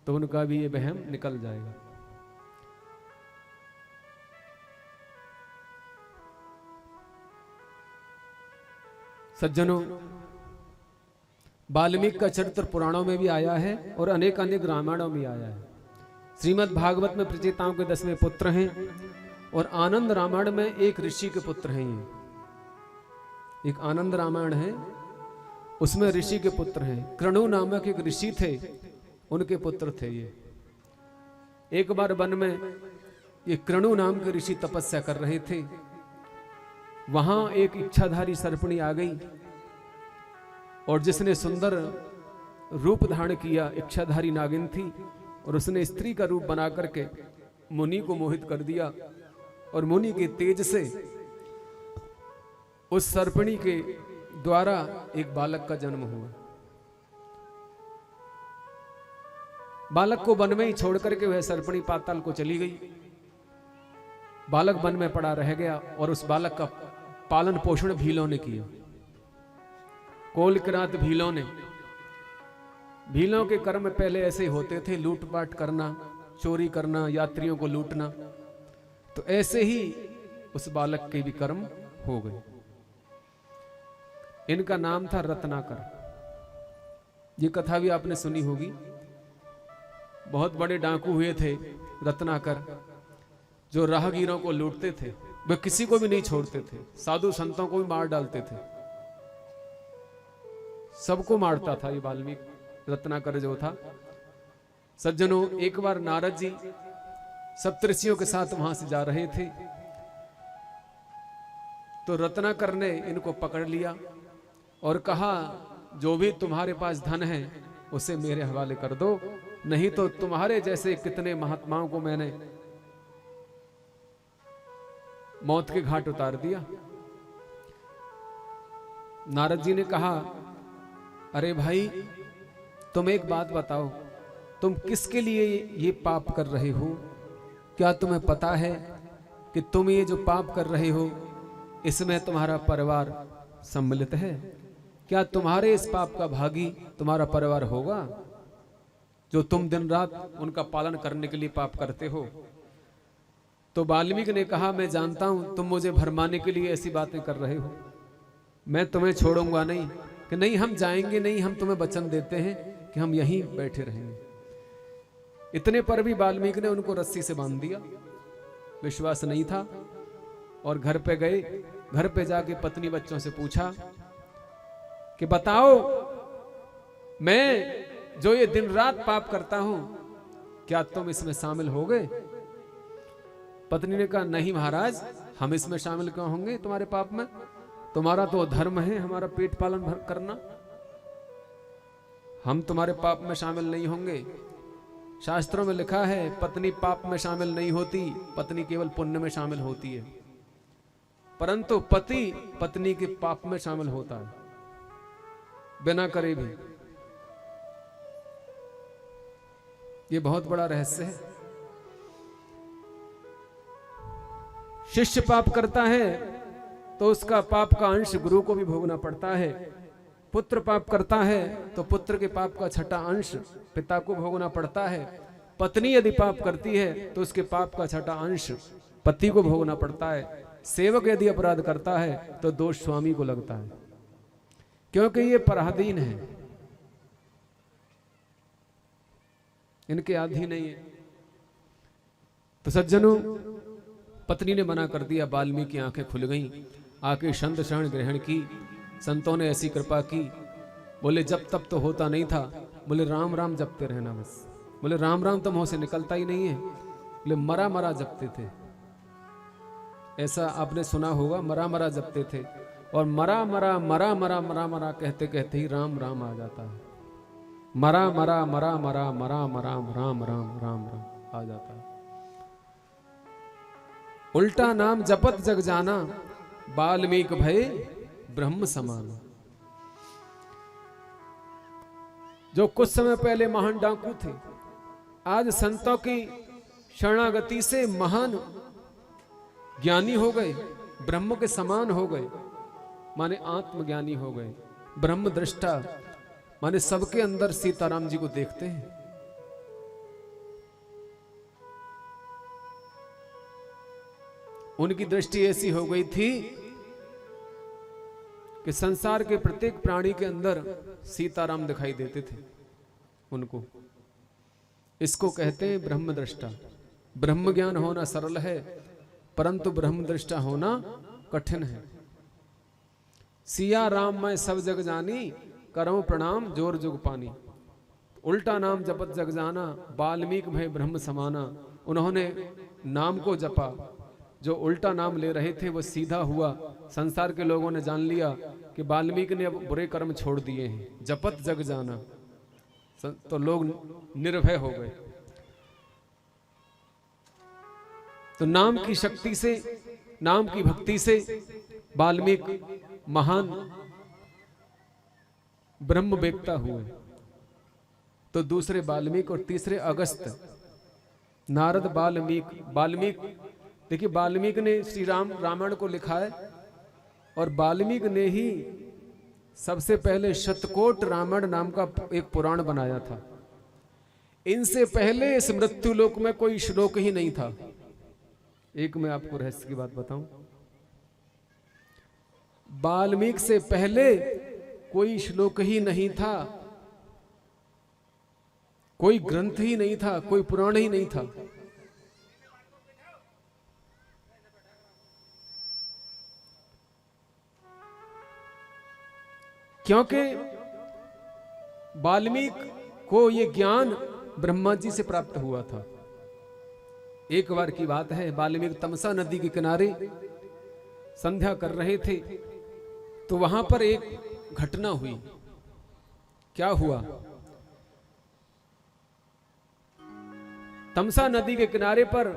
[SPEAKER 1] तो उनका भी ये वहम निकल जाएगा। सज्जनों, वाल्मीकि का चरित्र पुराणों में भी आया है और अनेक अनेक रामायणों में आया है। श्रीमद् भागवत में प्रचेताओं के 10वें पुत्र हैं और आनंद रामायण में एक ऋषि के पुत्र हैं। ये एक आनंद रामायण है, उसमें ऋषि के पुत्र हैं। कृणु नामक एक ऋषि थे, उनके पुत्र थे ये। एक बार वन में ये कृणु नाम के ऋषि तपस्या कर रहे थे। वहां एक इच्छाधारी सर्पणी आ गई और जिसने सुंदर रूप धारण किया, इच्छाधारी नागिन थी, और उसने स्त्री का रूप बना करके मुनि को मोहित कर दिया और मुनि के तेज से उस सर्पणी के द्वारा एक बालक का जन्म हुआ। बालक को वन में ही छोड़ करके वह सर्पणी पाताल को चली गई। बालक वन में पड़ा रह गया और उस बालक का पालन पोषण भीलों ने किया। कोलकिरात भीलों ने। भीलों के कर्म पहले ऐसे होते थे, लूटपाट करना, चोरी करना, यात्रियों को लूटना। तो ऐसे ही उस बालक के भी कर्म हो गए। इनका नाम था रत्नाकर। ये कथा भी आपने सुनी होगी। बहुत बड़े डाकू हुए थे रत्नाकर, जो राहगीरों को लूटते थे। वे किसी को भी नहीं छोड़ते थे, साधु संतों को भी मार डालते थे, सबको मारता था ये वाल्मीकि रत्नाकर जो था। सज्जनों, एक बार नारद जी सप्तऋषियों के साथ वहां से जा रहे थे तो रत्नाकर ने इनको पकड़ लिया और कहा, जो भी तुम्हारे पास धन है उसे मेरे हवाले कर दो, नहीं तो तुम्हारे जैसे कितने महात्माओं को मैंने मौत के घाट उतार दिया। नारद जी ने कहा, अरे भाई, तुम एक बात बताओ, तुम किसके लिए ये पाप कर रहे हो? क्या तुम्हें पता है कि तुम ये जो पाप कर रहे हो इसमें तुम्हारा परिवार सम्मिलित है? क्या तुम्हारे इस पाप का भागी तुम्हारा परिवार होगा, जो तुम दिन रात उनका पालन करने के लिए पाप करते हो? तो वाल्मीकि ने कहा, मैं जानता हूं तुम मुझे भरमाने के लिए ऐसी बातें कर रहे हो, मैं तुम्हें छोड़ूंगा नहीं, कि नहीं हम जाएंगे नहीं, हम तुम्हें वचन देते हैं कि हम यहीं बैठे रहेंगे। इतने पर भी वाल्मीकि ने उनको रस्सी से बांध दिया। विश्वास नहीं था और घर पे गए। घर पे जाके पत्नी बच्चों से पूछा कि बताओ, मैं जो ये दिन रात पाप करता हूं, क्या तुम इसमें शामिल हो गए? पत्नी ने कहा, नहीं महाराज, हम इसमें शामिल क्यों होंगे तुम्हारे पाप में? तुम्हारा तो धर्म है हमारा पेट पालन करना, हम तुम्हारे पाप में शामिल नहीं होंगे। शास्त्रों में लिखा है, पत्नी पाप में शामिल नहीं होती, पत्नी केवल पुण्य में शामिल होती है, परंतु पति पत्नी के पाप में शामिल होता है बिना करे भी। ये बहुत बड़ा रहस्य है। शिष्य पाप करता है तो उसका पाप का अंश गुरु को भी भोगना पड़ता है। पुत्र पाप करता है तो पुत्र के पाप का छठा अंश पिता को भोगना पड़ता है। पत्नी यदि पाप करती है तो उसके पाप का छठा अंश पति को भोगना पड़ता है। सेवक यदि अपराध करता है तो दोष स्वामी को लगता है, क्योंकि ये पराधीन है, इनके अधीन नहीं है। तो सज्जनों, पत्नी ने मना कर दिया। वाल्मीकि की आंखें खुल गईं, आके संत शरण ग्रहण की। संतों ने ऐसी कृपा की। बोले जब तब तो होता नहीं था, बोले राम राम जपते रहना बस। बोले राम राम तो मुंह से निकलता ही नहीं है। बोले मरा मरा जपते थे। ऐसा आपने सुना होगा, मरा मरा जपते थे। और मरा मरा मरा मरा मरा मरा कहते कहते ही राम राम आ जाता है। मरा मरा मरा मरा मरा मरा राम राम राम राम आ जाता है। उल्टा नाम जपत जग जाना, बाल्मीक भय ब्रह्म समान। जो कुछ समय पहले महान डाकू थे, आज संतों की शरणागति से महान ज्ञानी हो गए, ब्रह्म के समान हो गए, माने आत्मज्ञानी हो गए, ब्रह्म दृष्टा, माने सबके अंदर सीताराम जी को देखते हैं। उनकी दृष्टि ऐसी हो गई थी कि संसार के प्रत्येक प्राणी के अंदर सीताराम दिखाई देते थे उनको। इसको कहते हैं ब्रह्म दृष्टा। ब्रह्म ज्ञान होना सरल है, परंतु ब्रह्म दृष्टा होना कठिन है। सिया राम मैं सब जग जानी, करो प्रणाम जोर जुग पानी। उल्टा नाम जपत जग जाना, बाल्मीक भय ब्रह्म समाना। उन्होंने नाम को जपा, जो उल्टा नाम ले रहे थे वो सीधा हुआ। संसार के लोगों ने जान लिया कि वाल्मीक ने अब बुरे कर्म छोड़ दिए हैं, जपत जग जाना, तो लोग निर्भय हो गए। तो नाम की शक्ति से, नाम की भक्ति से वाल्मीक महान ब्रह्म वेत्ता हुए। तो दूसरे वाल्मीक और तीसरे अगस्त, नारद वाल्मीक। देखिए, वाल्मीकि ने श्री रामायण को लिखा है, और वाल्मीकि ने ही सबसे पहले शतकोट रामायण नाम का एक पुराण बनाया था। इनसे पहले इस मृत्युलोक में कोई श्लोक ही नहीं था। एक मैं आपको रहस्य की बात बताऊं, वाल्मीकि से पहले कोई श्लोक ही नहीं था, कोई ग्रंथ ही नहीं था, कोई पुराण ही नहीं था। क्योंकि वाल्मीकि को यह ज्ञान ब्रह्मा जी से प्राप्त हुआ था। एक बार की बात है, वाल्मीकि तमसा नदी के किनारे संध्या कर रहे थे, तो वहां पर एक घटना हुई। क्या हुआ? तमसा नदी के किनारे पर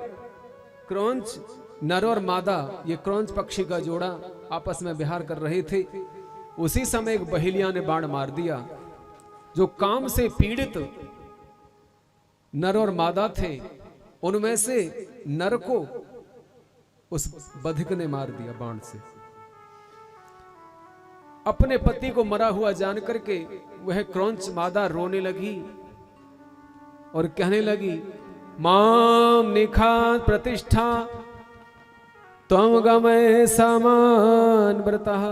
[SPEAKER 1] क्रौंच, नर और मादा, ये क्रौंच पक्षी का जोड़ा आपस में विहार कर रहे थे। उसी समय एक बहेलिया ने बाण मार दिया। जो काम से पीड़ित नर और मादा थे, उनमें से नर को उस बधिक ने मार दिया बाण से। अपने पति को मरा हुआ जान करके वह क्रौंच मादा रोने लगी और कहने लगी, माम निखात प्रतिष्ठा त्वं गमय समान व्रतः,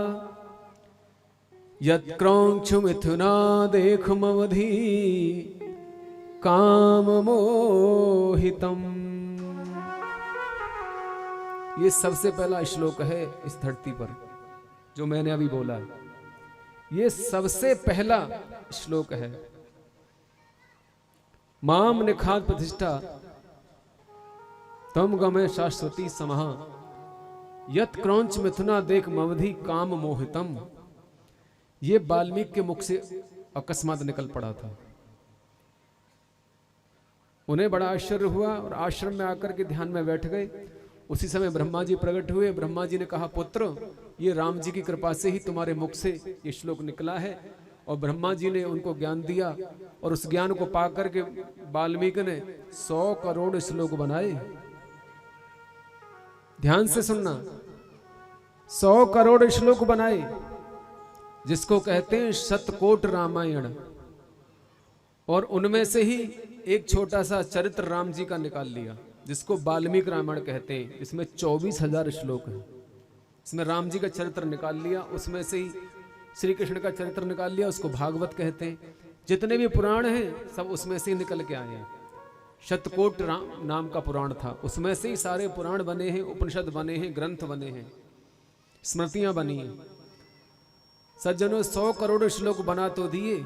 [SPEAKER 1] यत् क्रौंच मिथुना देख मवधि काम मोहितम। ये सबसे पहला श्लोक है इस धरती पर जो मैंने अभी बोला। ये सबसे पहला श्लोक है। माम निखात प्रतिष्ठा तम गमे शाश्वती समहा, यत् क्रौंच मिथुना देख मवधि काम मोहितम। ये वाल्मीकि के मुख से अकस्मात निकल पड़ा था। उन्हें बड़ा आश्चर्य हुआ और आश्रम में आकर के ध्यान में बैठ गए। उसी समय ब्रह्मा जी प्रकट हुए। ब्रह्मा जी ने कहा, पुत्र, ये राम जी की कृपा से ही तुम्हारे मुख से ये श्लोक निकला है। और ब्रह्मा जी ने उनको ज्ञान दिया, और उस ज्ञान को पाकर के वाल्मीकि ने 100 करोड़ श्लोक बनाए। ध्यान से सुनना, 100 करोड़ श्लोक बनाए, जिसको कहते हैं शतकोट रामायण। और उनमें से ही एक छोटा सा चरित्र राम जी का निकाल लिया, जिसको वाल्मीकि रामायण कहते हैं। इसमें 24,000 श्लोक हैं। इसमें राम जी का चरित्र निकाल लिया, उसमें से ही श्री कृष्ण का चरित्र निकाल लिया, उसको भागवत कहते हैं। जितने भी पुराण हैं सब उसमें से ही निकल के आए हैं। शतकोट नाम का पुराण था, उसमें से ही सारे पुराण बने हैं, उपनिषद बने हैं, ग्रंथ बने हैं, स्मृतियां बनी हैं। सज्जनों, 100 करोड़ श्लोक बना तो दिए,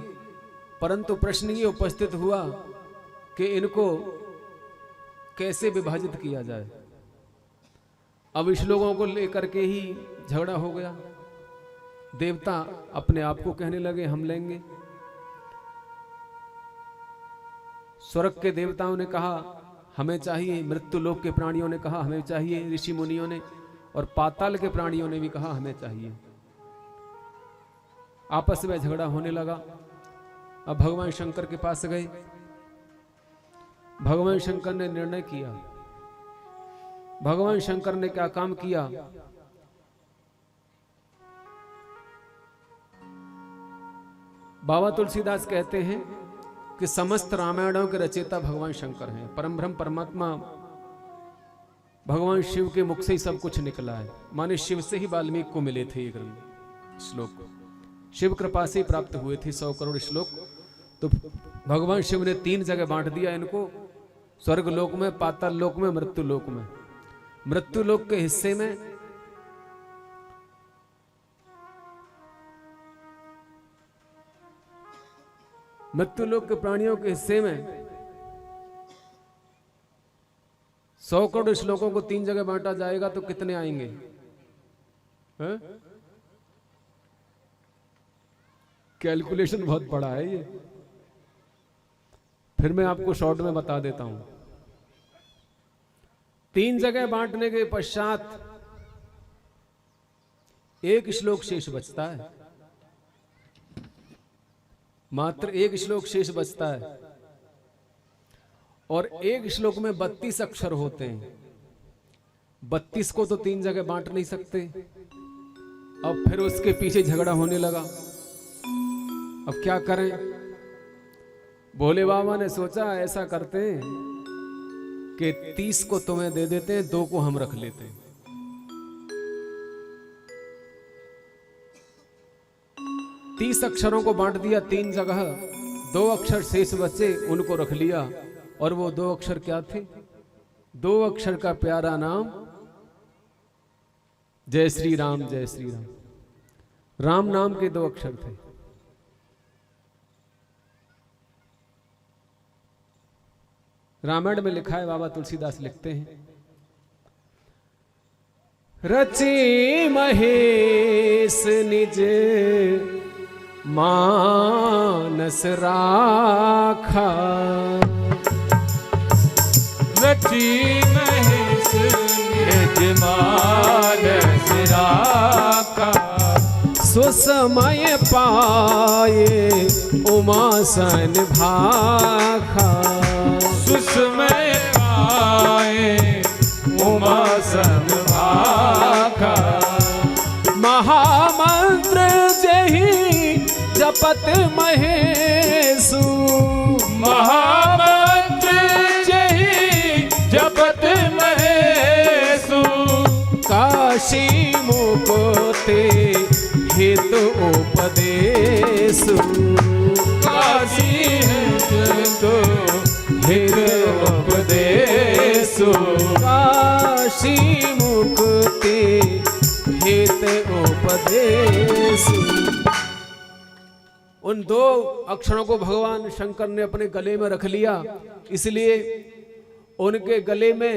[SPEAKER 1] परंतु प्रश्न ये उपस्थित हुआ कि इनको कैसे विभाजित किया जाए। अब श्लोकों को लेकर के ही झगड़ा हो गया। देवता अपने आप को कहने लगे, हम लेंगे। स्वर्ग के देवताओं ने कहा, हमें चाहिए, मृत्यु लोक के प्राणियों ने कहा हमें चाहिए, ऋषि मुनियों ने, और पाताल के प्राणियों ने भी कहा हमें चाहिए। आपस में झगड़ा होने लगा। अब भगवान शंकर के पास गए। भगवान शंकर ने निर्णय किया। भगवान शंकर ने क्या काम किया? बाबा तुलसीदास कहते हैं कि समस्त रामायणों के रचयिता भगवान शंकर हैं। परम ब्रह्म परमात्मा भगवान शिव के मुख से ही सब कुछ निकला है। माने शिव से ही वाल्मीकि को मिले थे ये ग्रंथ श्लोक, शिव कृपा से प्राप्त हुए थे 100 करोड़ श्लोक। तो भगवान शिव ने 3 जगह बांट दिया इनको, स्वर्ग लोक में, पाताल लोक में, मृत्यु लोक में। मृत्यु लोक के हिस्से में मृत्यु लोक के प्राणियों के हिस्से में 100 करोड़ श्लोकों को 3 जगह बांटा जाएगा तो कितने आएंगे? कैलकुलेशन बहुत बड़ा है ये, फिर मैं आपको शॉर्ट में बता देता हूं। 3 जगह बांटने के पश्चात एक श्लोक शेष बचता है, मात्र एक श्लोक शेष बचता है, और एक श्लोक में 32 अक्षर होते हैं। 32 को तो 3 जगह बांट नहीं सकते। अब फिर उसके पीछे झगड़ा होने लगा। अब क्या करें? भोले बाबा ने सोचा ऐसा करते हैं कि 30 को तुम्हें दे देते हैं, 2 को हम रख लेते हैं। 30 अक्षरों को बांट दिया 3 जगह, 2 अक्षर शेष बचे, उनको रख लिया। और वो 2 अक्षर क्या थे? 2 अक्षर का प्यारा नाम जय श्री राम, जय श्री राम। राम नाम के 2 अक्षर थे। रामायण में लिखा है, बाबा तुलसीदास लिखते हैं, रचे महेश निज मानस राखा,
[SPEAKER 2] रची महेश निज मानस राखा,
[SPEAKER 1] सुसमय पाए उमासन भाखा,
[SPEAKER 2] सुसमय पाए उमासन भाखा,
[SPEAKER 1] महामंत्र जही जपत महेशु,
[SPEAKER 2] महामंत्र जही जपत महेशु,
[SPEAKER 1] काशी मुकुते हित उपदेशु,
[SPEAKER 2] काशी हित उपदेशु,
[SPEAKER 1] काशी मुक्ति हित उपदेशु। उन 2 अक्षरों को भगवान शंकर ने अपने गले में रख लिया। इसलिए उनके गले में,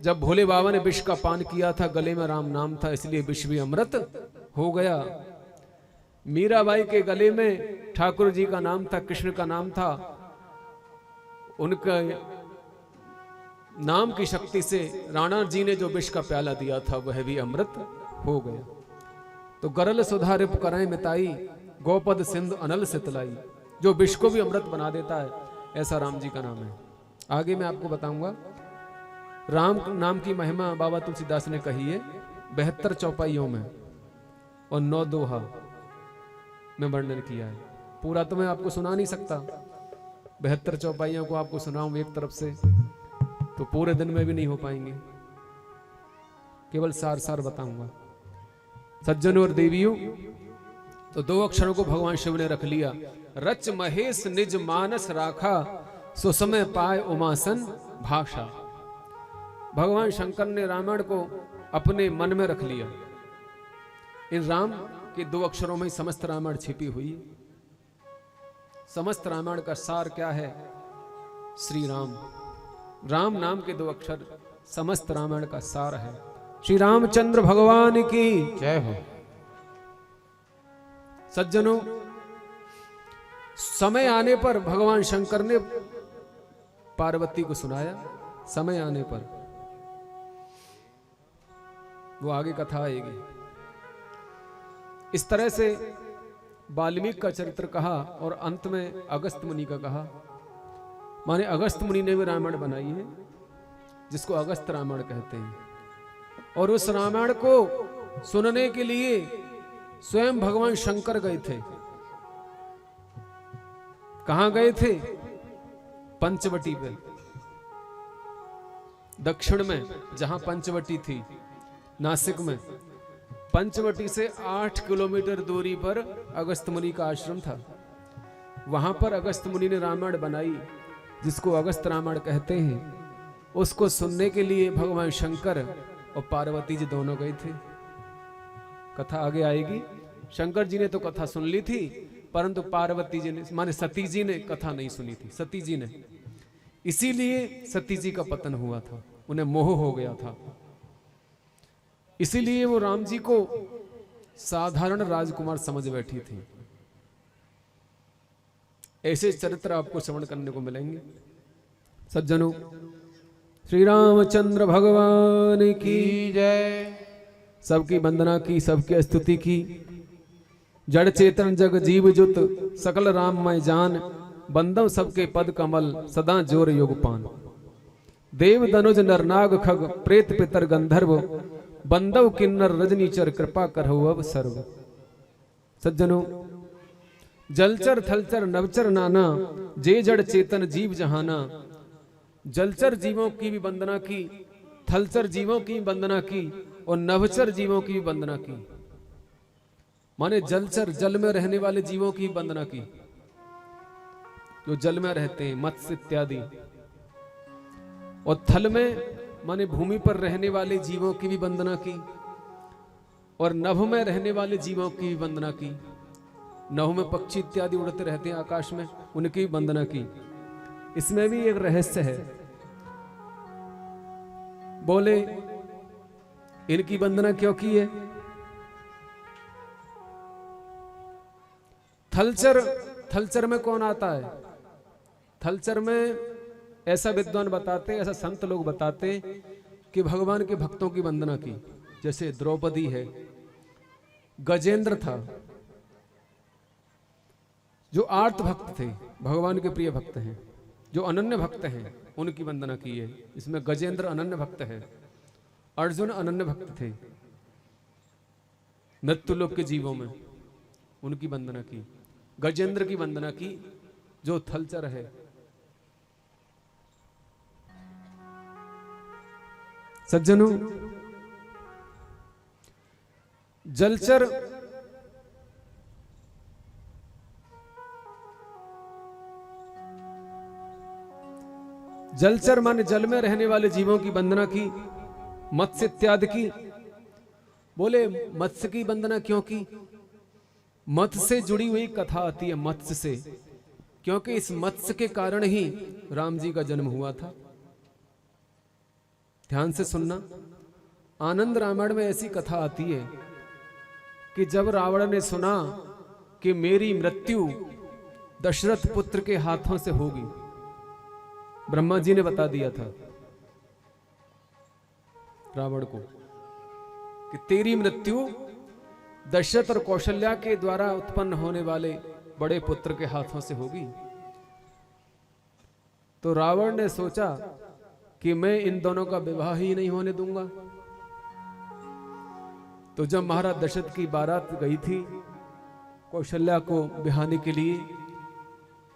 [SPEAKER 1] जब भोले बाबा ने विष का पान किया था, गले में राम नाम था, इसलिए विष भी अमृत हो गया। मीराबाई के गले में ठाकुर जी का नाम था, कृष्ण का नाम था। उनका नाम की शक्ति से राणा जी ने जो विष का प्याला दिया था वह भी अमृत हो गया। तो गरल सुधा रिप कराएं मिताई, गोपद सिंधु अनल सितलाई। जो विष को भी अमृत बना देता है, ऐसा राम जी का नाम है। आगे मैं आपको बताऊंगा। राम नाम की महिमा बाबा तुलसीदास ने कही है 72 चौपाइयों में और 9 दोहा में वर्णन किया है। पूरा तो मैं आपको सुना नहीं सकता, 72 चौपाइयों को आपको सुनाऊं एक तरफ से तो पूरे दिन में भी नहीं हो पाएंगे, केवल सार सार बताऊंगा। सज्जनों और देवियों, तो 2 अक्षरों को भगवान शिव ने रख लिया। रच महेश निज मानस राखा, सुसमय पाए उमासन भाषा। भगवान शंकर ने रामायण को अपने मन में रख लिया। इन राम के 2 अक्षरों में समस्त रामायण छिपी हुई है। समस्त रामायण का सार क्या है? श्री राम। राम नाम के 2 अक्षर समस्त रामायण का सार है। श्री रामचंद्र भगवान की
[SPEAKER 2] जय हो।
[SPEAKER 1] सज्जनों, समय आने पर भगवान शंकर ने पार्वती को सुनाया समय आने पर वो आगे कथा आएगी। इस तरह से वाल्मीकि का चरित्र कहा और अंत में अगस्त मुनि का कहा। माने अगस्त मुनि ने भी रामायण बनाई है, जिसको अगस्त रामायण कहते हैं। और उस रामायण को सुनने के लिए स्वयं भगवान शंकर गए थे। कहां गए थे? पंचवटी पे, दक्षिण में जहां पंचवटी थी, नासिक में। पंचवटी से 8 किलोमीटर दूरी पर अगस्त मुनि का आश्रम था। वहां पर अगस्त मुनि ने रामायण बनाई, जिसको अगस्त रामायण कहते हैं। उसको सुनने के लिए भगवान शंकर और पार्वती जी दोनों गए थे। कथा आगे आएगी। शंकर जी ने तो कथा सुन ली थी, परंतु पार्वती जी ने, माने सती जी ने कथा नहीं सुनी थी। सती जी ने, इसीलिए सती जी का पतन हुआ था, उन्हें मोह हो गया था। इसीलिए वो राम जी को साधारण राजकुमार समझ बैठी थी। ऐसे चरित्र आपको श्रवण करने को मिलेंगे। सज्जनों, श्री रामचंद्र भगवान की
[SPEAKER 2] जय।
[SPEAKER 1] सबकी वंदना की, सबकी स्तुति की। जड़ चेतन जग जीव जुत सकल राममय जान, बंदव सबके पद कमल सदा जोर युग पान। देव दनुज नर नाग खग प्रेत पितर गंधर्व, बंदव किन्नर रजनीचर कृपा करहु अब सर्व। सज्जनों, जलचर थलचर नवचर नाना, जे जड़ चेतन जीव जहाना। जलचर जीवों की भी वंदना की, थलचर जीवों की वंदना की, और नवचर जीवों की भी वंदना की। माने जलचर, जल में रहने वाले जीवों की वंदना की, जो जल में रहते हैं, मत्स्य इत्यादि। और थल में माने भूमि पर रहने वाले जीवों की भी वंदना की, और नभ में रहने वाले जीवों की भी वंदना की। नभ में पक्षी इत्यादि उड़ते रहते हैं आकाश में, उनकी भी वंदना की। इसमें भी एक रहस्य है। बोले, इनकी वंदना क्यों की है? थलचर, थलचर में कौन आता है? थलचर में ऐसा विद्वान बताते, ऐसा संत लोग बताते कि भगवान के भक्तों की वंदना की। जैसे द्रौपदी है, गजेंद्र था, जो आर्त भक्त थे, भगवान के प्रिय भक्त हैं, जो अनन्य भक्त हैं, उनकी वंदना की है। इसमें गजेंद्र अनन्य भक्त है, अर्जुन अनन्य भक्त थे मृत्युलोक के जीवों में, उनकी वंदना की। गजेंद्र की वंदना की, जो थलचर है। सज्जनों, जलचर जलचर माने जल में रहने वाले जीवों की वंदना की, मत्स्य इत्यादि की। बोले, मत्स्य की वंदना क्यों की? मत्स्य से जुड़ी हुई कथा आती है, मत्स्य से, क्योंकि इस मत्स्य के कारण ही राम जी का जन्म हुआ था। ध्यान से सुनना, आनंद रामायण में ऐसी कथा आती है कि जब रावण ने सुना कि मेरी मृत्यु दशरथ पुत्र के हाथों से होगी, ब्रह्मा जी ने बता दिया था रावण को कि तेरी मृत्यु दशरथ और कौशल्या के द्वारा उत्पन्न होने वाले बड़े पुत्र के हाथों से होगी। तो रावण ने सोचा कि मैं इन दोनों का विवाह ही नहीं होने दूंगा। तो जब महाराज दशरथ की बारात गई थी कौशल्या को बिहाने के लिए,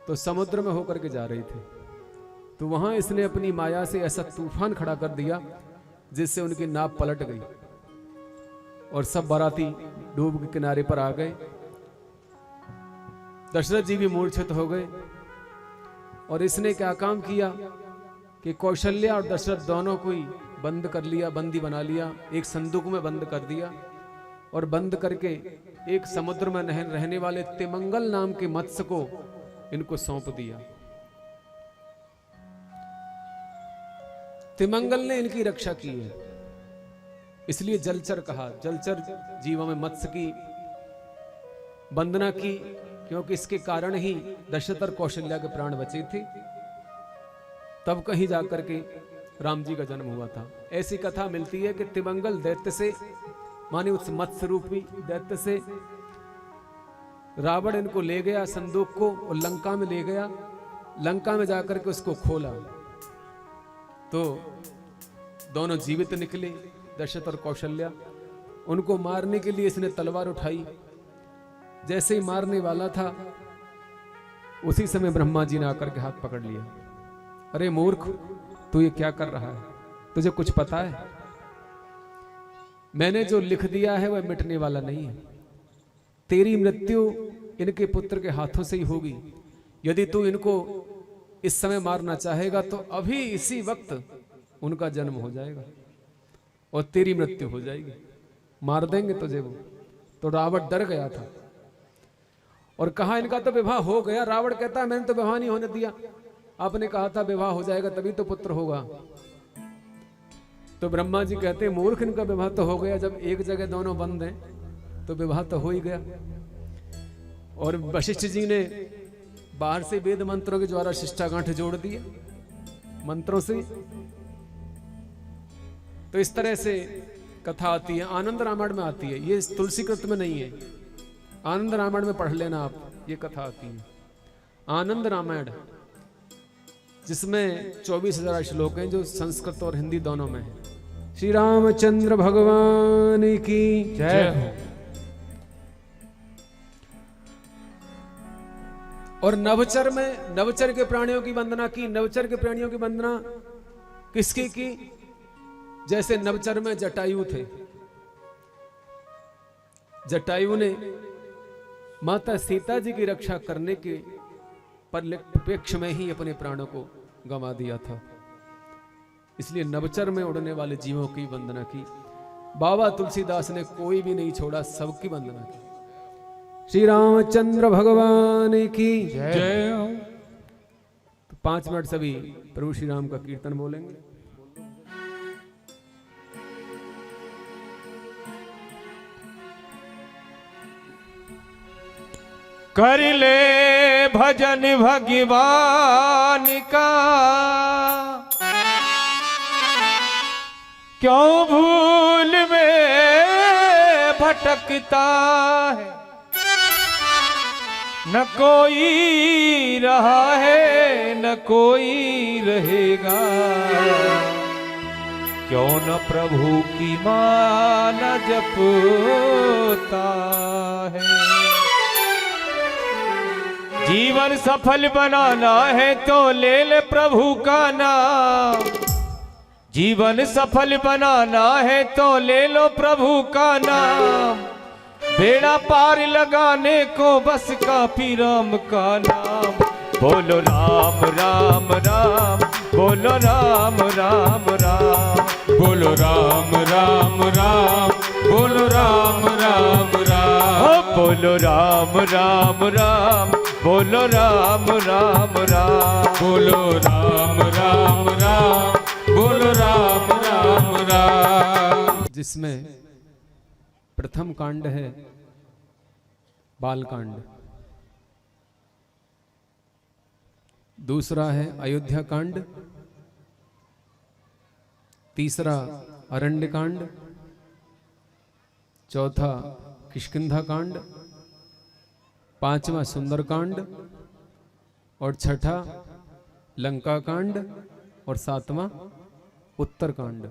[SPEAKER 1] तो समुद्र में होकर के जा रही थी। तो वहां इसने अपनी माया से ऐसा तूफान खड़ा कर दिया जिससे उनकी नाव पलट गई और सब बाराती डूब के किनारे पर आ गए। दशरथ जी भी मूर्छित हो गए। और इसने क्या काम किया कि कौशल्या और दशरथ दोनों को ही बंद कर लिया, बंदी बना लिया, एक संदूक में बंद कर दिया और बंद करके एक समुद्र में रहने वाले तिमंगल नाम के मत्स्य को इनको सौंप दिया। तिमंगल ने इनकी रक्षा की है, इसलिए जलचर कहा। जलचर जीवों में मत्स्य की वंदना की, क्योंकि इसके कारण ही दशरथ और कौशल्या के प्राण बचे थे। तब कहीं जाकर के राम जी का जन्म हुआ था। ऐसी कथा मिलती है कि तिमंगल दैत्य से, माने उस मत्स्य रूपी दैत्य से रावण इनको ले गया संदूक को और लंका में ले गया। लंका में जाकर के उसको खोला तो दोनों जीवित निकले, दशरथ और कौशल्या। उनको मारने के लिए इसने तलवार उठाई। जैसे ही मारने वाला था उसी समय ब्रह्मा जी ने आकर के हाथ पकड़ लिया। अरे मूर्ख, तू ये क्या कर रहा है? तुझे कुछ पता है? मैंने जो लिख दिया है वह मिटने वाला नहीं है। तेरी मृत्यु इनके पुत्र के हाथों से ही होगी। यदि तू इनको इस समय मारना चाहेगा तो अभी इसी वक्त उनका जन्म हो जाएगा और तेरी मृत्यु हो जाएगी। मार देंगे तुझे वो। तो रावण डर गया था और कहा इनका तो विवाह हो गया। रावण कहता है मैंने तो विवाह नहीं होने दिया, आपने कहा था विवाह हो जाएगा तभी तो पुत्र होगा। तो ब्रह्मा जी कहते मूर्ख, इनका विवाह तो हो गया। जब एक जगह दोनों बंद हैं तो विवाह तो हो ही गया। और वशिष्ठ जी ने बाहर से वेद मंत्रों के द्वारा शिष्टागांठ जोड़ दिए मंत्रों से। तो इस तरह से कथा आती है, आनंद रामायण में आती है, ये तुलसी कृत में नहीं है। आनंद रामायण में पढ़ लेना आप, ये कथा आती है आनंद रामायण, जिसमें 24,000 श्लोक हैं जो संस्कृत और हिंदी दोनों में है। श्री रामचंद्र भगवान की
[SPEAKER 2] जय हो।
[SPEAKER 1] और नवचर में, नवचर के प्राणियों की वंदना की। नवचर के प्राणियों की वंदना किसकी की? जैसे नवचर में जटायु थे। जटायु ने माता सीता जी की रक्षा करने के परिप्रेक्ष्य में ही अपने प्राणों को गंवा दिया था। इसलिए नवचर में उड़ने वाले जीवों की वंदना की। बाबा तुलसीदास ने कोई भी नहीं छोड़ा, सबकी वंदना की। श्री रामचंद्र भगवान की
[SPEAKER 2] जय हो।
[SPEAKER 1] तो 5 मिनट सभी प्रभु श्री राम का कीर्तन बोलेंगे।
[SPEAKER 2] कर ले भजन भगवान का, क्यों भूल में भटकता है। न कोई रहा है न कोई रहेगा, क्यों न प्रभु की मान जपता है। जीवन सफल बनाना है तो ले ले प्रभु का नाम। जीवन सफल बनाना है तो ले लो प्रभु का नाम। बेड़ा पार लगाने को बस काफी राम का नाम। बोलो राम राम राम, बोलो राम राम राम,
[SPEAKER 4] बोलो राम राम राम, बोलो राम राम राम,
[SPEAKER 2] बोलो राम राम राम, बोलो राम राम राम,
[SPEAKER 4] बोलो राम राम राम, बोलो राम राम राम।
[SPEAKER 1] जिसमें प्रथम कांड है बाल कांड, दूसरा है अयोध्या कांड, तीसरा अरण्य कांड, चौथा किष्किंधा कांड, पांचवा सुंदर कांड और छठा लंका कांड और सातवां उत्तर कांड।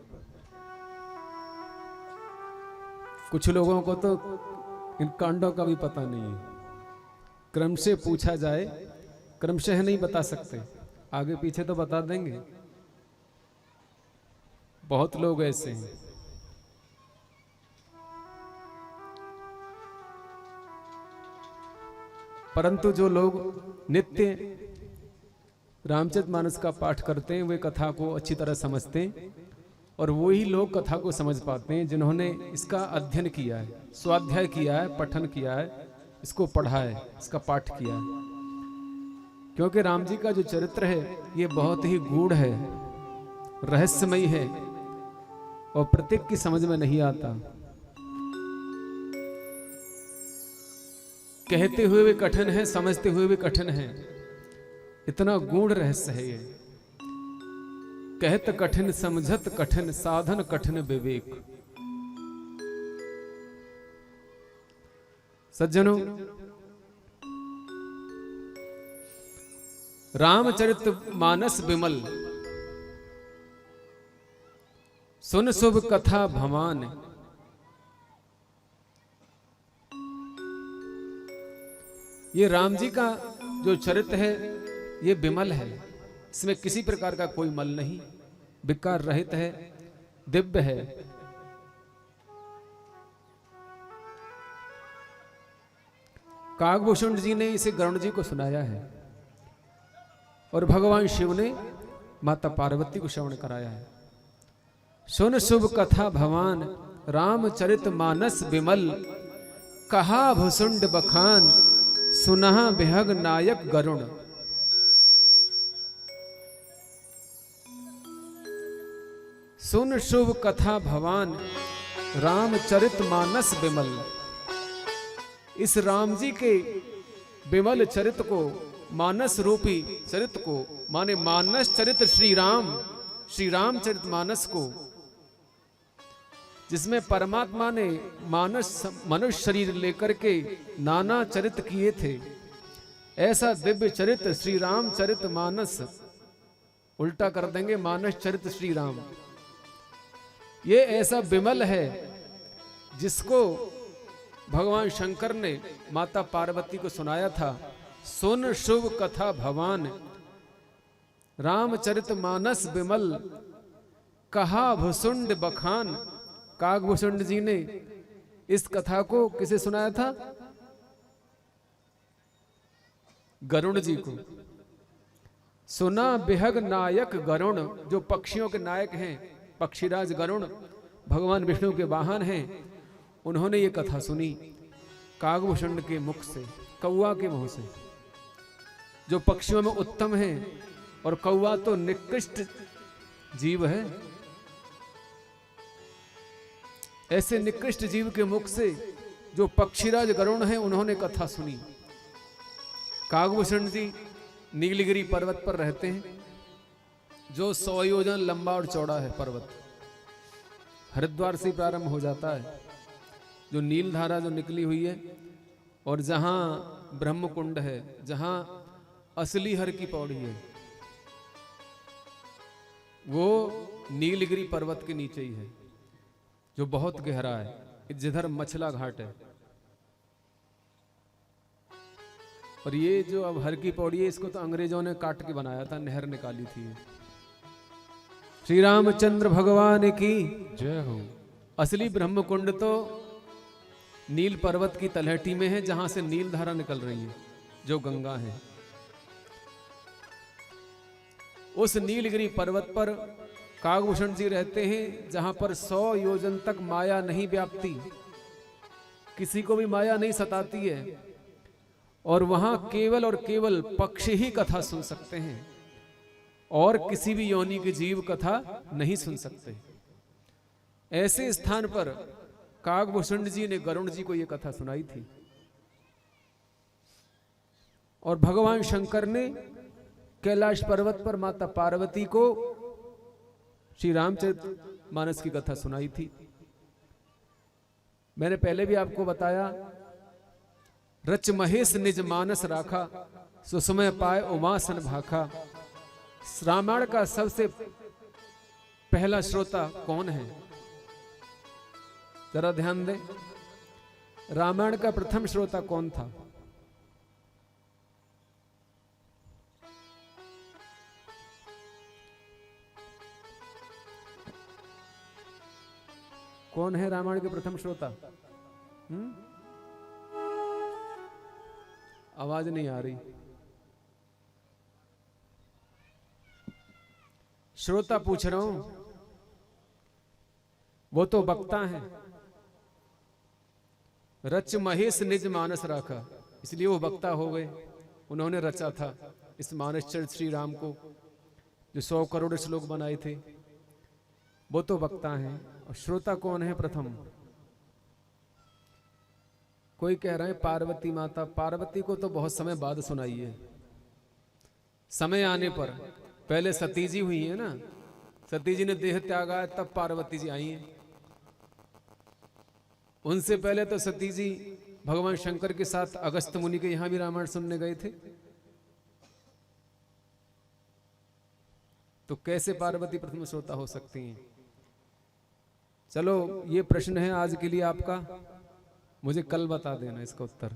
[SPEAKER 1] कुछ लोगों को तो इन कांडों का भी पता नहीं है। क्रम से पूछा जाए, क्रमशः नहीं बता सकते, आगे पीछे तो बता देंगे। बहुत लोग ऐसे हैं। परंतु जो लोग नित्य रामचरितमानस का पाठ करते हैं वे कथा को अच्छी तरह समझते हैं, और वही लोग कथा को समझ पाते हैं जिन्होंने इसका अध्ययन किया है, स्वाध्याय किया है, पठन किया है, इसको पढ़ा है, इसका पाठ किया है। क्योंकि राम जी का जो चरित्र है ये बहुत ही गूढ़ है, रहस्यमयी है और प्रत्येक की समझ में नहीं आता। कहते हुए भी कठिन है, समझते हुए भी कठिन है। इतना गूढ़ रहस्य है ये। कहत कठिन समझत कठिन साधन कठिन विवेक। सज्जनों, रामचरित मानस विमल सुन शुभ कथा भवान। ये राम जी का जो चरित्र है ये विमल है, इसमें किसी प्रकार का कोई मल नहीं, विकार रहित है, दिव्य है। काकभूषण जी ने इसे गरुड़ जी को सुनाया है और भगवान शिव ने माता पार्वती को श्रवण कराया है। सुन शुभ कथा भवान रामचरित मानस विमल, कहा भुसुंड बखान सुनहा बिहग नायक गरुण। सुन शुभ कथा भवान रामचरित मानस विमल। इस राम जी के विमल चरित्र को, मानस रूपी चरित्र को, माने मानस चरित्र श्री रामचरित मानस को, जिसमें परमात्मा ने मानस मनुष्य शरीर लेकर के नाना चरित्र किए थे, ऐसा दिव्य चरित्र श्री रामचरित मानस, उल्टा कर देंगे मानस चरित्र श्री राम, ये ऐसा विमल है जिसको भगवान शंकर ने माता पार्वती को सुनाया था। सुन शुभ कथा भवान रामचरित मानस विमल, कहा भुसुंड बखान। काकभूषण जी ने इस कथा को किसे सुनाया था? गरुड़ जी को। सुना बिहग नायक गरुण, जो पक्षियों के नायक हैं, पक्षीराज गरुड़ भगवान विष्णु के वाहन हैं, उन्होंने ये कथा सुनी काकभूषण के मुख से, कौवा के मुंह से, जो पक्षियों में उत्तम है, और कौवा तो निकृष्ट जीव है। ऐसे निकृष्ट जीव के मुख से जो पक्षीराज गरुड़ हैं, उन्होंने कथा सुनी। काकभूषण जी नीलगिरी पर्वत पर रहते हैं, जो 100 योजन लंबा और चौड़ा है पर्वत। हरिद्वार से प्रारंभ हो जाता है, जो नील धारा जो निकली हुई है, और जहां ब्रह्म कुंड है, जहां असली हर की पौड़ी है, वो नीलगिरी पर्वत के नीचे ही है, जो बहुत गहरा है, जिधर मछला घाट है। और ये जो अब हर की पौड़ी है, इसको तो अंग्रेजों ने काट के बनाया था, नहर निकाली थी। श्री रामचंद्र भगवान की
[SPEAKER 2] जय हो।
[SPEAKER 1] असली ब्रह्म कुंड तो नील पर्वत की तलहटी में है, जहां से नील धारा निकल रही है, जो गंगा है। उस नीलगिरी पर्वत पर काकभूषण जी रहते हैं, जहां पर 100 योजन तक माया नहीं व्याप्ति, किसी को भी माया नहीं सताती है, और वहां केवल और केवल पक्षी ही कथा सुन सकते हैं, और किसी भी योनि के जीव कथा नहीं सुन सकते। ऐसे स्थान पर काकभूषण जी ने गरुड़ जी को यह कथा सुनाई थी, और भगवान शंकर ने कैलाश पर्वत पर माता पार्वती को श्री रामचरित मानस की कथा सुनाई थी। मैंने पहले भी आपको बताया, रच महेश निज मानस राखा, सुसमय पाए उमासन भाखा। रामायण का सबसे पहला श्रोता कौन है? जरा ध्यान दें, रामायण का प्रथम श्रोता कौन था? कौन है रामायण के प्रथम श्रोता? आवाज नहीं आ रही। श्रोता पूछ रहा हूं, वो तो वक्ता है। रच महेश निज मानस राखा, इसलिए वो वक्ता हो गए। उन्होंने रचा था इस मानस चरित्र श्री राम को, जो 100 करोड़ श्लोक बनाए थे, वो तो वक्ता हैं। और श्रोता कौन है प्रथम? कोई कह रहे हैं पार्वती माता। पार्वती को तो बहुत समय बाद सुनाई है, समय आने पर। पहले सती जी हुई है ना, सती जी ने देह त्यागा है तब पार्वती जी आई हैं। उनसे पहले तो सती जी भगवान शंकर के साथ अगस्त मुनि के यहां भी रामायण सुनने गए थे। तो कैसे पार्वती प्रथम श्रोता हो सकती हैं? चलो ये प्रश्न है आज के लिए आपका, मुझे कल बता देना इसका उत्तर।